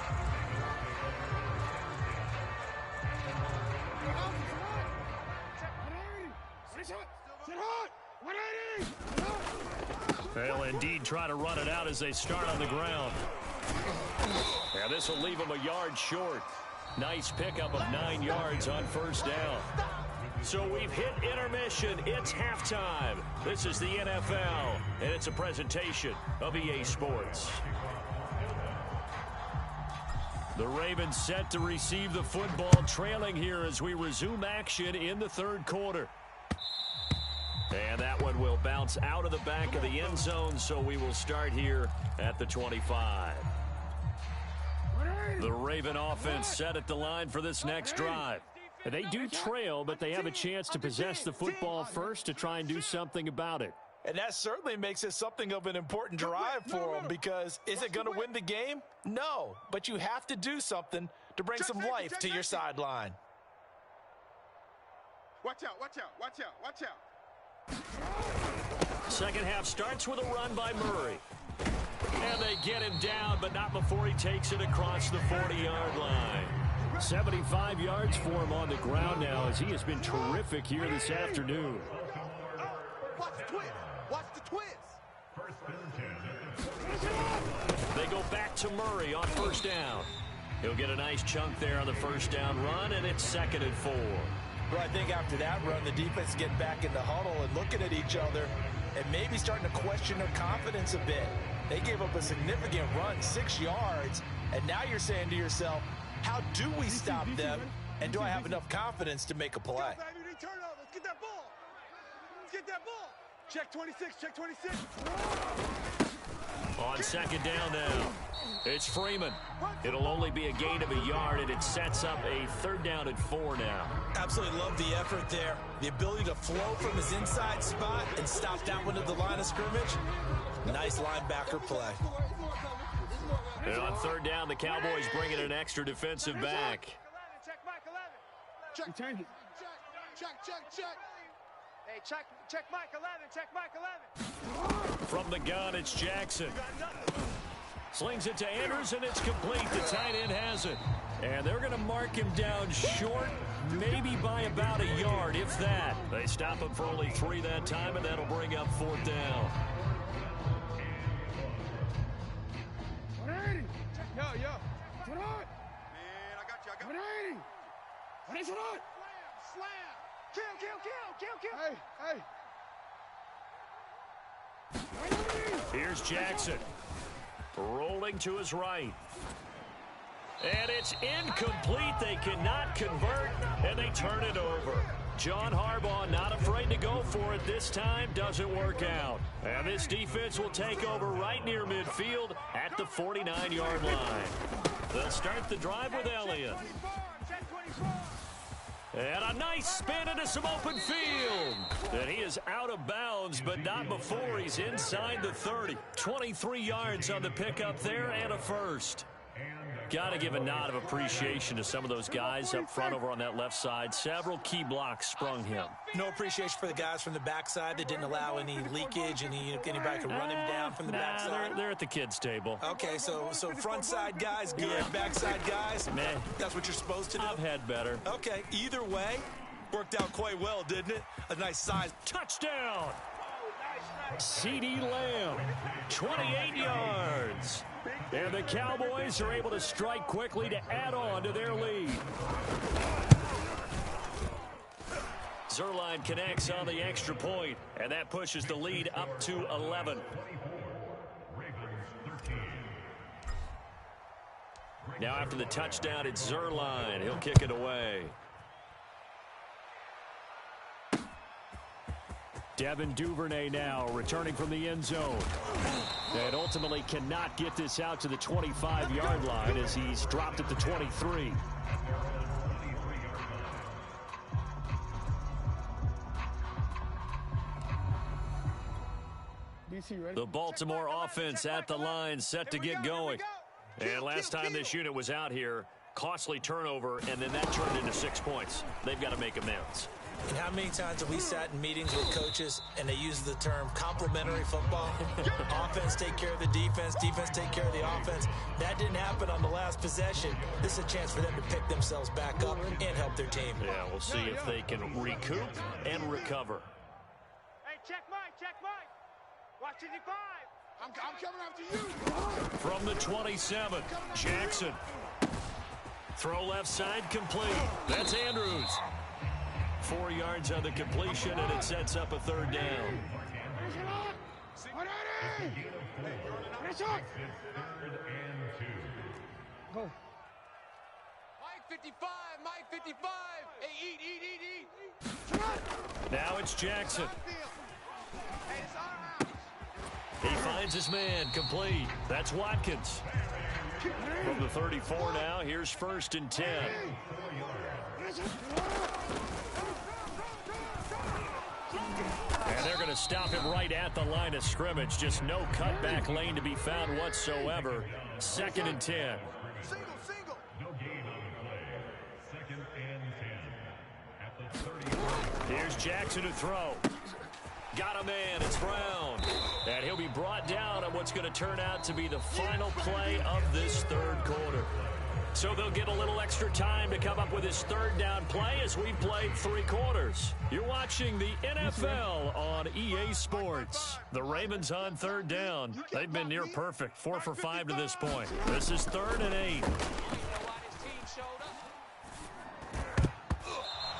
They'll indeed try to run it out as they start on the ground. Yeah, this will leave them a yard short. Nice pickup of 9 yards on first down. So we've hit intermission. It's halftime. This is the NFL, and it's a presentation of EA Sports. The Ravens set to receive the football, trailing here as we resume action in the third quarter. And that one will bounce out of the back of the end zone, so we will start here at the 25. The Raven offense set at the line for this next drive. They do trail, but they have a chance to possess the football first to try and do something about it. And that certainly makes it something of an important drive for them, because is it going to win the game? No, but you have to do something to bring some life to your sideline. Watch out, watch out, watch out, watch out. Second half starts with a run by Murray. And they get him down, but not before he takes it across the 40-yard line. 75 yards for him on the ground now, as he has been terrific here this afternoon. Watch the twist. Watch the twist. They go back to Murray on first down. He'll get a nice chunk there on the first down run, and it's 2nd and 4. Well, I think after that run, the defense get back in the huddle and looking at each other and maybe starting to question their confidence a bit. They gave up a significant run, 6 yards, and now you're saying to yourself, how do we stop them, and do I have enough confidence to make a play? Let's get that ball. Let's get that ball. Check 26, check 26. On second down now, it's Freeman. It'll only be a gain of a yard, and it sets up a 3rd down and 4 now. Absolutely love the effort there. The ability to flow from his inside spot and stop that one at the line of scrimmage. Nice linebacker play. And on 3rd down, the Cowboys bring in an extra defensive back. Check Mike 11. Check, change it. Check. Hey, check Mike 11, check Mike 11. From the gun, it's Jackson. Slings it to Andrews, and it's complete. The tight end has it. And they're going to mark him down short, maybe by about a yard, if that. They stop him for only 3 that time, and that'll bring up 4th down. Yo. What on? Man, I got you. What is it on? Slam. Kill. Hey. Here's Jackson. Rolling to his right. And it's incomplete. They cannot convert, and they turn it over. John Harbaugh not afraid to go for it this time. Doesn't work out. And this defense will take over right near midfield at the 49-yard line. They'll start the drive with Elliott. And a nice spin into some open field. And he is out of bounds, but not before he's inside the 30. 23 yards on the pickup there and a first. Got to give a nod of appreciation to some of those guys up front over on that left side. Several key blocks sprung him. No appreciation for the guys from the backside that didn't allow any leakage, anybody could run him down from the backside. They're at the kids' table. Okay, so front side guys, good. Yeah. Backside guys, man, that's what you're supposed to do? I've had better. Okay, either way, worked out quite well, didn't it? A nice size. Touchdown! CeeDee Lamb, 28 yards. And the Cowboys are able to strike quickly to add on to their lead. Zuerlein connects on the extra point, and that pushes the lead up to 11. Now after the touchdown, it's Zuerlein. He'll kick it away. Devin Duvernay now returning from the end zone. And ultimately cannot get this out to the 25-yard line as he's dropped at the 23. The Baltimore offense at the line set to get going. And last time this unit was out here, costly turnover, and then that turned into 6 points. They've got to make amends. And how many times have we sat in meetings with coaches and they use the term complementary football? Offense take care of the defense, defense take care of the offense. That didn't happen on the last possession. This is a chance for them to pick themselves back up and help their team. Yeah, we'll see if they can recoup and recover. Hey, check Mike. Watch 55. I'm coming after you. From the 27, Jackson. Throw left side complete. That's Andrews. 4 yards on the completion, and it sets up a 3rd down. Go. 55, Mike 55. Hey, eat. Now it's Jackson. Hey, it's our house. He finds his man, complete. That's Watkins. From the 34 now, here's 1st and 10. And they're going to stop him right at the line of scrimmage. Just no cutback lane to be found whatsoever. 2nd and 10. Single. No gain on the play. 2nd and 10. At the 30. Here's Jackson to throw. Got a man. It's Brown. And he'll be brought down on what's going to turn out to be the final play of this 3rd quarter. So they'll get a little extra time to come up with his 3rd down play as we played 3 quarters. You're watching the NFL on EA Sports. The Ravens on 3rd down. They've been near perfect, 4 for 5 to this point. This is 3rd and 8.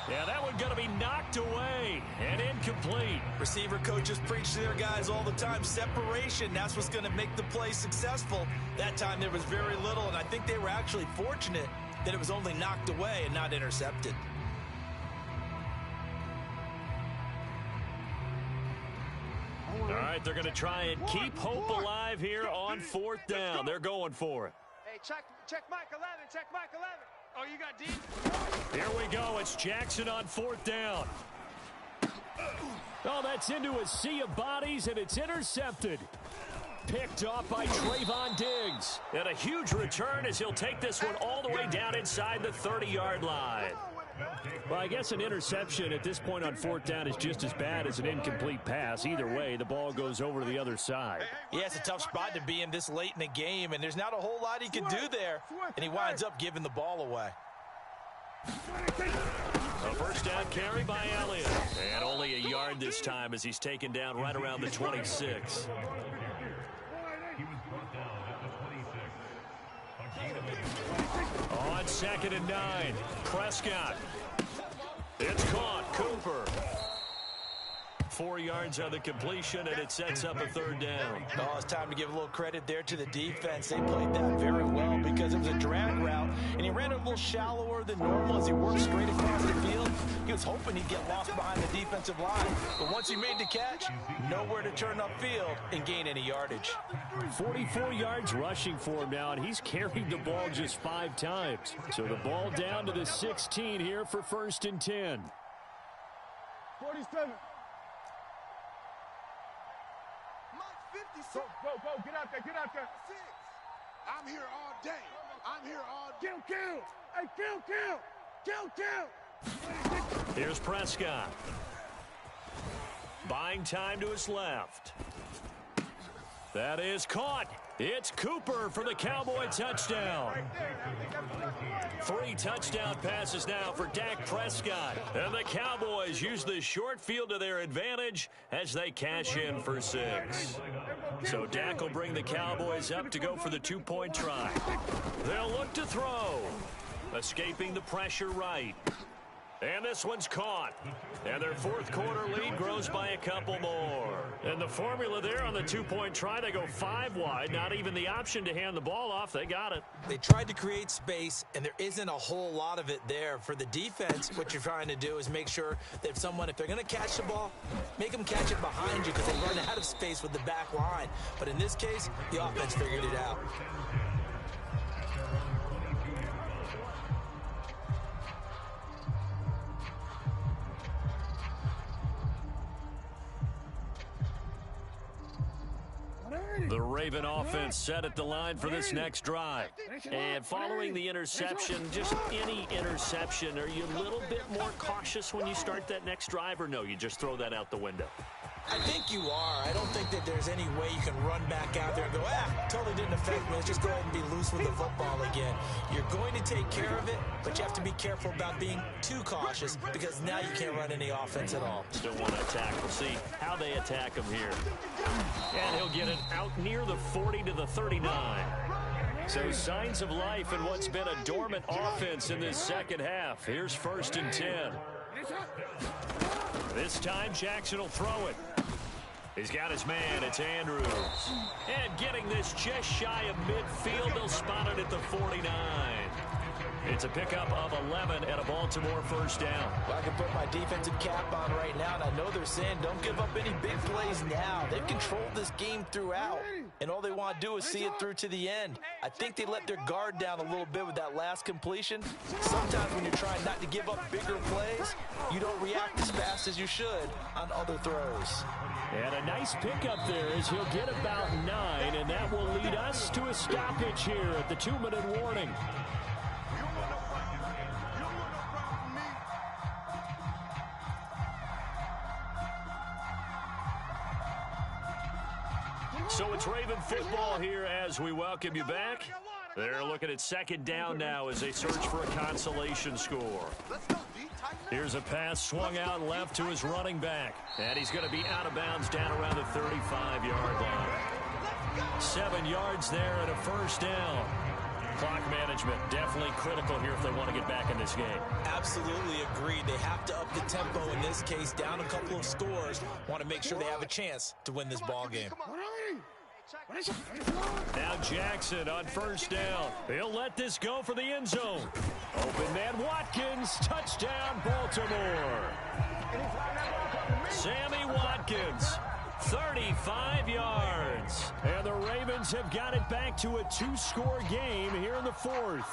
Yeah, that one going to be knocked away and incomplete. Receiver coaches preach to their guys all the time. Separation, that's what's going to make the play successful. That time there was very little, and I think they were actually fortunate that it was only knocked away and not intercepted. All right, they're going to try and keep hope alive here on 4th down. They're going for it. Hey, check Mike 11. Check Mike 11. Oh, you got D? Here we go. It's Jackson on 4th down. Oh, that's into a sea of bodies, and it's intercepted. Picked off by Trayvon Diggs. And a huge return as he'll take this one all the way down inside the 30-yard line. Well, I guess an interception at this point on 4th down is just as bad as an incomplete pass. Either way, the ball goes over to the other side. Yeah, it's a tough spot to be in this late in the game, and there's not a whole lot he can do there, and he winds up giving the ball away. A 1st down carry by Elliott. And only a yard this time as he's taken down right around the 26. He was brought down at the 26. On 2nd and 9, Prescott. It's caught. Cooper. 4 yards on the completion, and it sets up a 3rd down. Oh, it's time to give a little credit there to the defense. They played that very well because it was a drag route, and he ran a little shallower than normal as he worked straight across the field. He was hoping he'd get lost behind the defensive line, but once he made the catch, nowhere to turn upfield and gain any yardage. 44 yards rushing for him now, and he's carried the ball just 5 times. So the ball down to the 16 here for 1st and 10. 47. Go, get out there. I'm here all day. Kill. Hey, kill. Here's Prescott. Buying time to his left. That is caught. It's Cooper for the Cowboy touchdown. 3 touchdown passes now for Dak Prescott. And the Cowboys use the short field to their advantage as they cash in for 6. So Dak will bring the Cowboys up to go for the 2-point try. They'll look to throw. Escaping the pressure right. And this one's caught. And their 4th quarter lead grows by a couple more. And the formula there on the 2-point try, they go 5 wide. Not even the option to hand the ball off. They got it. They tried to create space, and there isn't a whole lot of it there. For the defense, what you're trying to do is make sure that if they're going to catch the ball, make them catch it behind you because they run out of space with the back line. But in this case, the offense figured it out. The Raven offense set at the line for this next drive. And following the interception, just any interception, are you a little bit more cautious when you start that next drive, or no, you just throw that out the window? I think you are. I don't think that there's any way you can run back out there and go, totally didn't affect me. Let's just go ahead and be loose with the football again. You're going to take care of it, but you have to be careful about being too cautious because now you can't run any offense at all. Still want to attack. We'll see how they attack him here. And he'll get it out near the 40 to the 39. So signs of life in what's been a dormant offense in this second half. Here's 1st and 10. This time Jackson will throw it. He's got his man. It's Andrews. And getting this just shy of midfield. They'll spot it at the 49. It's a pickup of 11 and a Baltimore first down. Well, I can put my defensive cap on right now, and I know they're saying don't give up any big plays now. They've controlled this game throughout, and all they want to do is see it through to the end. I think they let their guard down a little bit with that last completion. Sometimes when you're trying not to give up bigger plays, you don't react as fast as you should on other throws. And a nice pickup there as he'll get about 9, and that will lead us to a stoppage here at the 2-minute warning. So it's Raven football here as we welcome you back. They're looking at second down now as they search for a consolation score. Here's a pass swung out left to his running back. And he's going to be out of bounds down around the 35-yard line. 7 yards there and a first down. Clock management definitely critical here if they want to get back in this game. Absolutely agreed. They have to up the tempo in this case, down a couple of scores. Want to make sure they have a chance to win this ball game. Now Jackson on first down. He'll let this go for the end zone. Open man Watkins. Touchdown Baltimore. Sammy Watkins. 35 yards. And the Ravens have got it back to a 2-score game here in the 4th.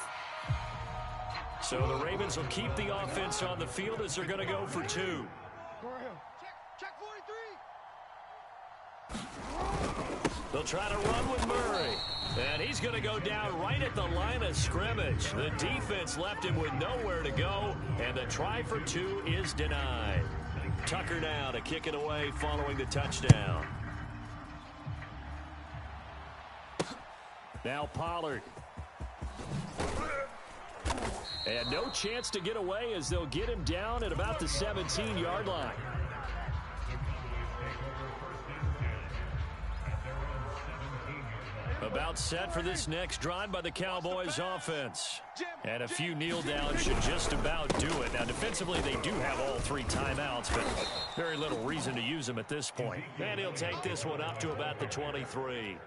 So the Ravens will keep the offense on the field as they're going to go for 2. Check 43. They'll try to run with Murray. And he's going to go down right at the line of scrimmage. The defense left him with nowhere to go. And the try for 2 is denied. Tucker now to kick it away following the touchdown. Now Pollard. And no chance to get away as they'll get him down at about the 17-yard line. About set for this next drive by the Cowboys offense. And a few kneel downs should just about do it. Now defensively they do have all 3 timeouts, but very little reason to use them at this point. And he'll take this one up to about the 23.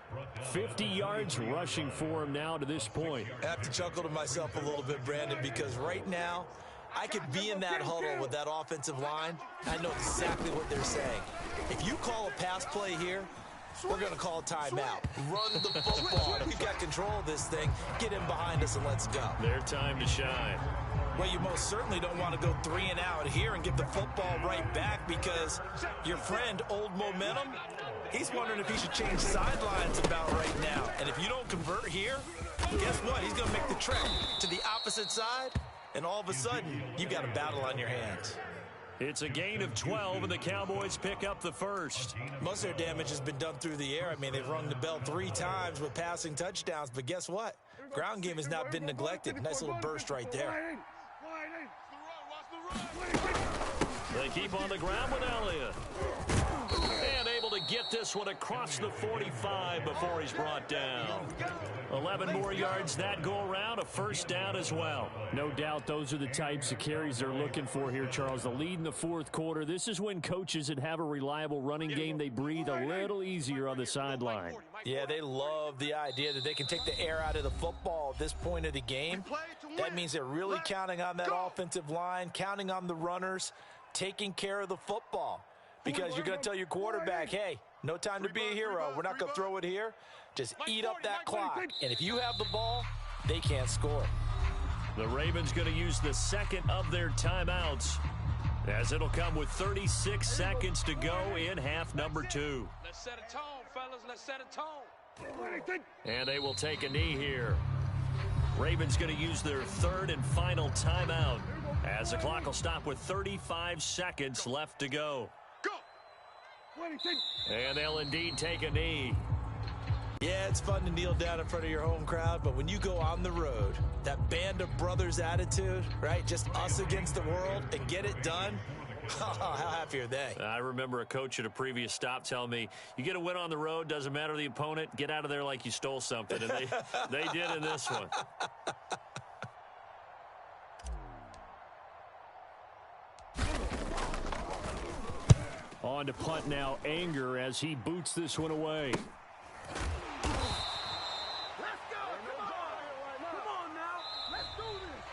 50 yards rushing for him now to this point. I have to chuckle to myself a little bit, Brandon, because right now I could be in that huddle with that offensive line. I know exactly what they're saying. If you call a pass play here, we're going to call a timeout. Run the football. We've got control of this thing. Get in behind us and let's go. Their time to shine. Well, you most certainly don't want to go 3 and out here and get the football right back because your friend, Old Momentum, he's wondering if he should change sidelines about right now. And if you don't convert here, guess what? He's going to make the trek to the opposite side, and all of a sudden, you've got a battle on your hands. It's a gain of 12, and the Cowboys pick up the first. Most of their damage has been done through the air. I mean, they've rung the bell 3 times with passing touchdowns, but guess what? Ground game has not been neglected. Nice little burst right there. They keep on the ground with Elliott. And able to get this one across the 45 before he's brought down. 11 more yards that go around, a first down as well. No doubt those are the types of carries they're looking for here, Charles. The lead in the 4th quarter. This is when coaches that have a reliable running game, they breathe a little easier on the sideline. Yeah, they love the idea that they can take the air out of the football at this point of the game. That means they're really counting on that offensive line, counting on the runners, taking care of the football. Because you're going to tell your quarterback, hey, no time to be a hero. We're not going to throw it here. Just eat up that clock. And if you have the ball, they can't score. The Ravens going to use the second of their timeouts as it'll come with 36 seconds to go in half number 2. Let's set a tone, fellas. Let's set a tone. And they will take a knee here. Ravens going to use their 3rd and final timeout as the clock will stop with 35 seconds left to go. And they'll indeed take a knee. Yeah, it's fun to kneel down in front of your home crowd, but when you go on the road, that band of brothers attitude, right? Just us against the world and get it done. How happy are they? I remember a coach at a previous stop telling me, you get a win on the road, doesn't matter the opponent, get out of there like you stole something. And they did in this one. On to punt now, Anger, as he boots this one away. Let's go. Come on now. Let's do this.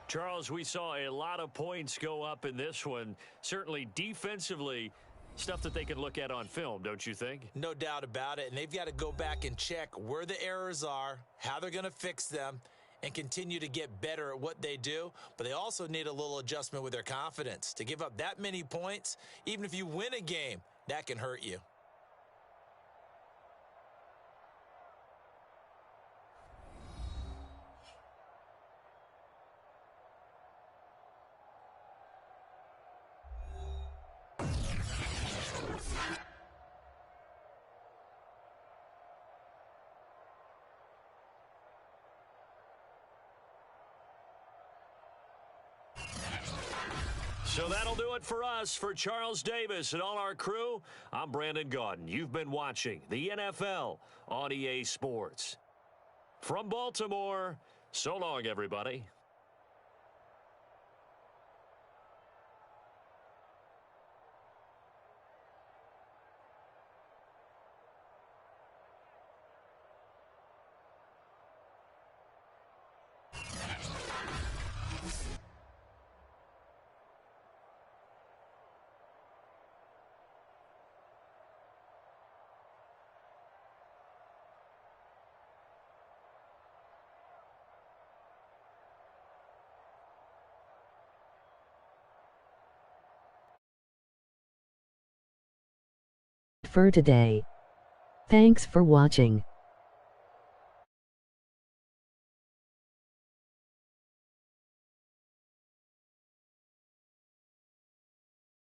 Charles, we saw a lot of points go up in this one. Certainly defensively, stuff that they can look at on film, don't you think? No doubt about it. And they've got to go back and check where the errors are, how they're going to fix them, and continue to get better at what they do. But they also need a little adjustment with their confidence. To give up that many points, even if you win a game, that can hurt you. So that'll do it for us. For Charles Davis and all our crew, I'm Brandon Gaudin. You've been watching the NFL on EA Sports. From Baltimore, so long, everybody. For today. Thanks for watching.